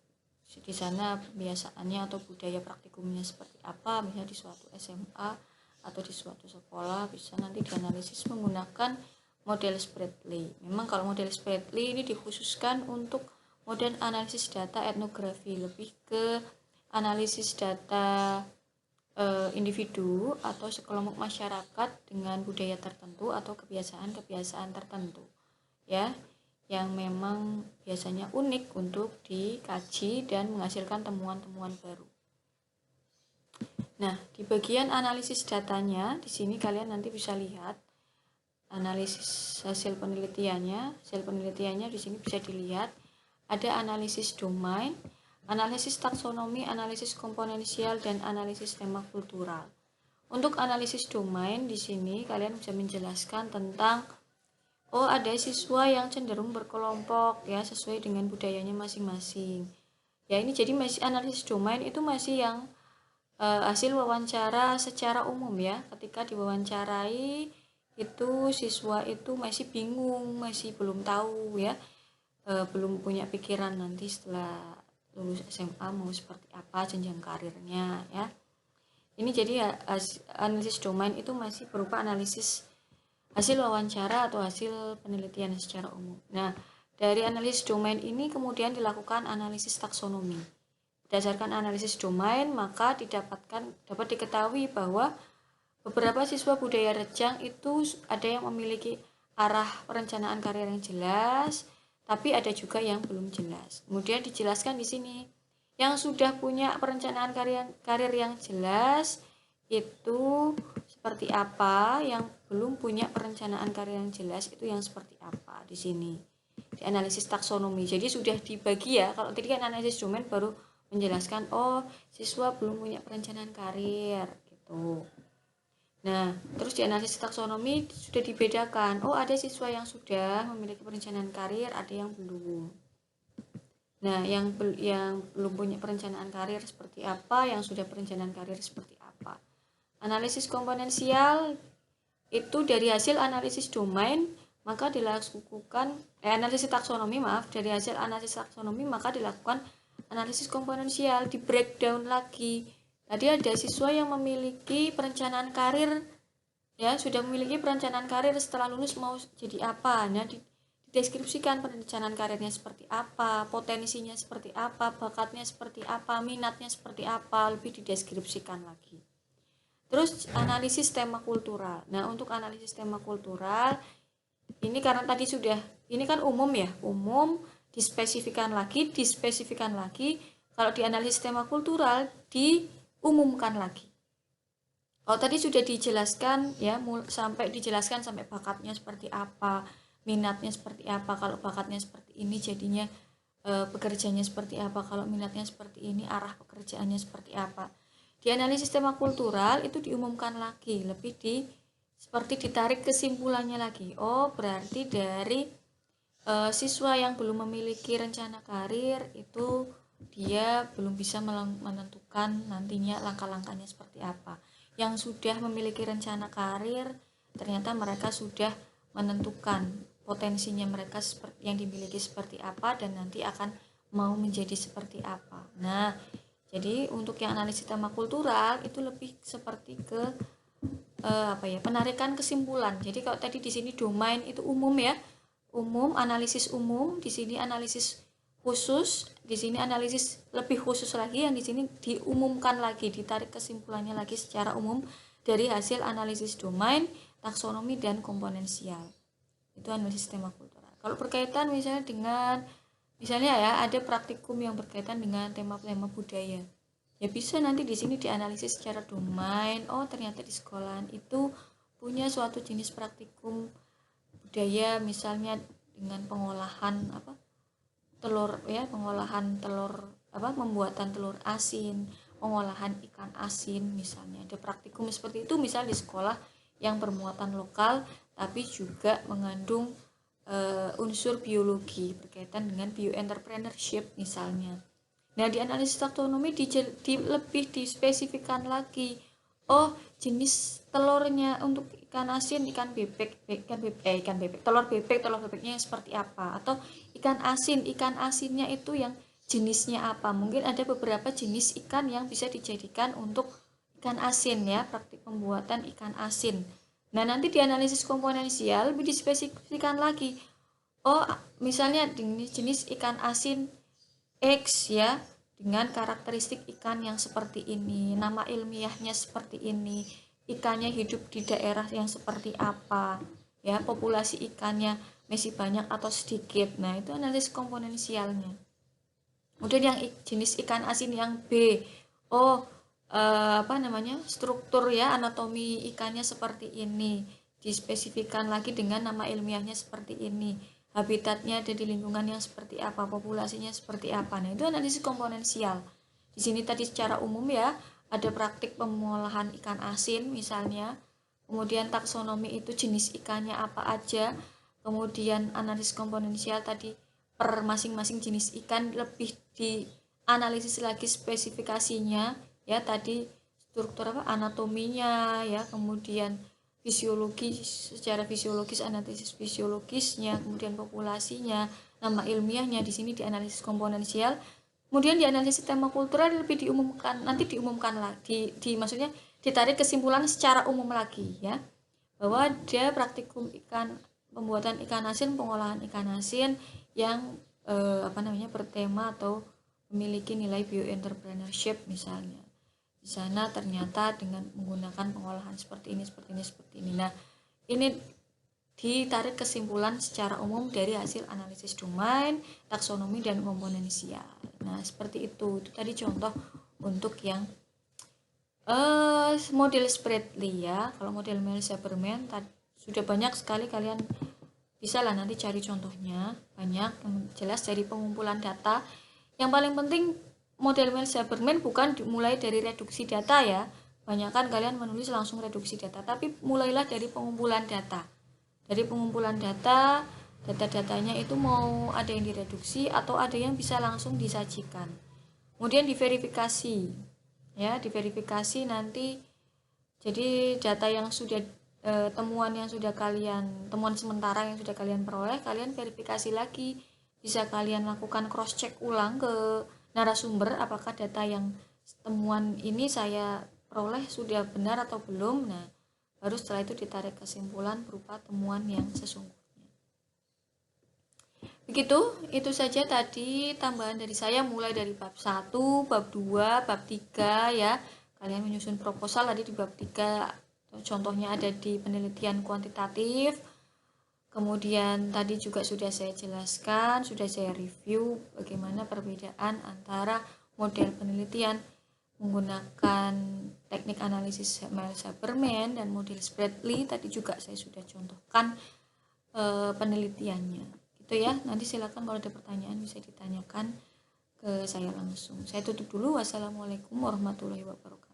di sana kebiasaannya atau budaya praktikumnya seperti apa, misalnya di suatu SMA atau di suatu sekolah, bisa nanti dianalisis menggunakan model Spratly. Memang kalau model Spratly ini dikhususkan untuk model analisis data etnografi, lebih ke analisis data individu atau sekelompok masyarakat dengan budaya tertentu atau kebiasaan-kebiasaan tertentu ya, yang memang biasanya unik untuk dikaji dan menghasilkan temuan-temuan baru. Nah, di bagian analisis datanya, di sini kalian nanti bisa lihat analisis hasil penelitiannya. Hasil penelitiannya di sini bisa dilihat ada analisis domain, analisis taksonomi, analisis komponensial, dan analisis tema kultural. Untuk analisis domain di sini kalian bisa menjelaskan tentang Oh, ada siswa yang cenderung berkelompok ya sesuai dengan budayanya masing-masing. Ya, ini jadi masih analisis domain itu masih yang hasil wawancara secara umum ya. Ketika diwawancarai itu siswa itu masih bingung, masih belum tahu ya, belum punya pikiran nanti setelah lulus SMA mau seperti apa jenjang karirnya ya. Ini jadi ya, analisis domain itu masih berupa analisis hasil wawancara atau hasil penelitian secara umum. Nah, dari analisis domain ini kemudian dilakukan analisis taksonomi. Berdasarkan analisis domain, maka dapat diketahui bahwa beberapa siswa budaya Rejang itu ada yang memiliki arah perencanaan karir yang jelas, tapi ada juga yang belum jelas. Kemudian dijelaskan di sini, yang sudah punya perencanaan karir yang jelas itu seperti apa, yang belum punya perencanaan karir yang jelas itu yang seperti apa di sini. Di analisis taksonomi. Jadi sudah dibagi ya. Kalau tadi kan analisis domain baru menjelaskan, oh siswa belum punya perencanaan karir gitu. Nah, terus di analisis taksonomi sudah dibedakan. Oh, ada siswa yang sudah memiliki perencanaan karir, ada yang belum. Nah, yang belum punya perencanaan karir seperti apa, yang sudah perencanaan karir seperti apa. Analisis komponensial itu dari hasil analisis domain, maka dilakukan analisis taksonomi, dari hasil analisis taksonomi maka dilakukan analisis komponensial, di breakdown lagi. Tadi ada siswa yang memiliki perencanaan karir ya, sudah memiliki perencanaan karir setelah lulus mau jadi apa. Nah, dideskripsikan perencanaan karirnya seperti apa, potensinya seperti apa, bakatnya seperti apa, minatnya seperti apa, lebih dideskripsikan lagi. Terus analisis tema kultural. Nah, untuk analisis tema kultural ini karena tadi sudah, ini kan umum ya, umum, dispesifikan lagi. Kalau di analisis tema kultural diumumkan lagi. Kalau tadi sudah dijelaskan ya, sampai bakatnya seperti apa, minatnya seperti apa. Kalau bakatnya seperti ini jadinya pekerjaannya seperti apa, kalau minatnya seperti ini arah pekerjaannya seperti apa. Di analisis tema kultural itu diumumkan lagi, lebih seperti ditarik kesimpulannya lagi. Oh, berarti dari siswa yang belum memiliki rencana karir itu dia belum bisa menentukan nantinya langkah-langkahnya seperti apa. Yang sudah memiliki rencana karir ternyata mereka sudah menentukan potensinya mereka seperti yang dimiliki seperti apa dan nanti akan mau menjadi seperti apa. Nah, jadi untuk yang analisis tema kultural itu lebih seperti ke penarikan kesimpulan. Jadi kalau tadi di sini domain itu umum ya, umum, analisis umum, di sini analisis khusus, di sini analisis lebih khusus lagi, yang di sini diumumkan lagi, ditarik kesimpulannya lagi secara umum dari hasil analisis domain, taksonomi dan komponensial. Itu analisis tema kultural. Kalau berkaitan misalnya ya ada praktikum yang berkaitan dengan tema-tema budaya. Ya bisa nanti di sini dianalisis secara domain. Oh, ternyata di sekolahan itu punya suatu jenis praktikum budaya, misalnya dengan pengolahan pembuatan telur asin, pengolahan ikan asin misalnya. Ada praktikum seperti itu misal di sekolah yang bermuatan lokal tapi juga mengandung unsur biologi berkaitan dengan bioentrepreneurship misalnya. Nah, di analisis taksonomi lebih dispesifikan lagi. Oh, jenis telurnya untuk ikan asin, ikan bebek, telur bebeknya yang seperti apa, atau ikan asinnya itu yang jenisnya apa. Mungkin ada beberapa jenis ikan yang bisa dijadikan untuk ikan asin ya, praktik pembuatan ikan asin. Nah, nanti di analisis komponensial lebih dispesifikan lagi. Oh, misalnya jenis ikan asin X ya, dengan karakteristik ikan yang seperti ini, nama ilmiahnya seperti ini, ikannya hidup di daerah yang seperti apa ya, populasi ikannya masih banyak atau sedikit. Nah, itu analisis komponensialnya. Kemudian yang jenis ikan asin yang B, oh struktur ya, anatomi ikannya seperti ini, dispesifikan lagi dengan nama ilmiahnya seperti ini, habitatnya ada di lingkungan yang seperti apa, populasinya seperti apa. Nah, itu analisis komponensial. Di sini tadi secara umum ya, ada praktik pengolahan ikan asin misalnya, kemudian taksonomi itu jenis ikannya apa aja, Kemudian analisis komponensial tadi per masing-masing jenis ikan lebih dianalisis lagi spesifikasinya ya, tadi struktur apa anatominya ya, kemudian fisiologis, secara fisiologis analisis fisiologisnya, kemudian populasinya, nama ilmiahnya di sini dianalisis komponensial. Kemudian dianalisis tema kultural lebih diumumkan, nanti diumumkan lagi, maksudnya ditarik kesimpulan secara umum lagi ya, bahwa dia praktikum ikan pembuatan ikan asin, pengolahan ikan asin yang bertema atau memiliki nilai bioentrepreneurship misalnya. Di sana ternyata dengan menggunakan pengolahan seperti ini. Nah, ini ditarik kesimpulan secara umum dari hasil analisis domain, taksonomi, dan komponensial. Nah, seperti itu. Itu tadi contoh untuk yang model Spratly ya. Kalau model Mills-Habermas sudah banyak sekali, kalian bisa lah nanti cari contohnya, banyak yang jelas dari pengumpulan data. Yang paling penting model Mills-Habermas bukan dimulai dari reduksi data ya, banyak kan kalian menulis langsung reduksi data, tapi mulailah dari pengumpulan data. Dari pengumpulan data-datanya itu mau ada yang direduksi atau ada yang bisa langsung disajikan. Kemudian diverifikasi ya, diverifikasi nanti jadi data yang sudah temuan sementara yang sudah kalian peroleh, kalian verifikasi lagi, bisa kalian lakukan cross check ulang ke narasumber apakah data yang temuan ini saya peroleh sudah benar atau belum. Nah, baru setelah itu ditarik kesimpulan berupa temuan yang sesungguhnya. Begitu, itu saja tadi tambahan dari saya, mulai dari bab 1, bab 2, bab 3 ya. Kalian menyusun proposal tadi di bab 3, contohnya ada di penelitian kuantitatif. Kemudian tadi juga sudah saya jelaskan, sudah saya review bagaimana perbedaan antara model penelitian menggunakan teknik analisis Mills-Habermas dan model Spratly. Tadi juga saya sudah contohkan penelitiannya gitu ya. Nanti silakan kalau ada pertanyaan bisa ditanyakan ke saya langsung. Saya tutup dulu. Wassalamualaikum warahmatullahi wabarakatuh.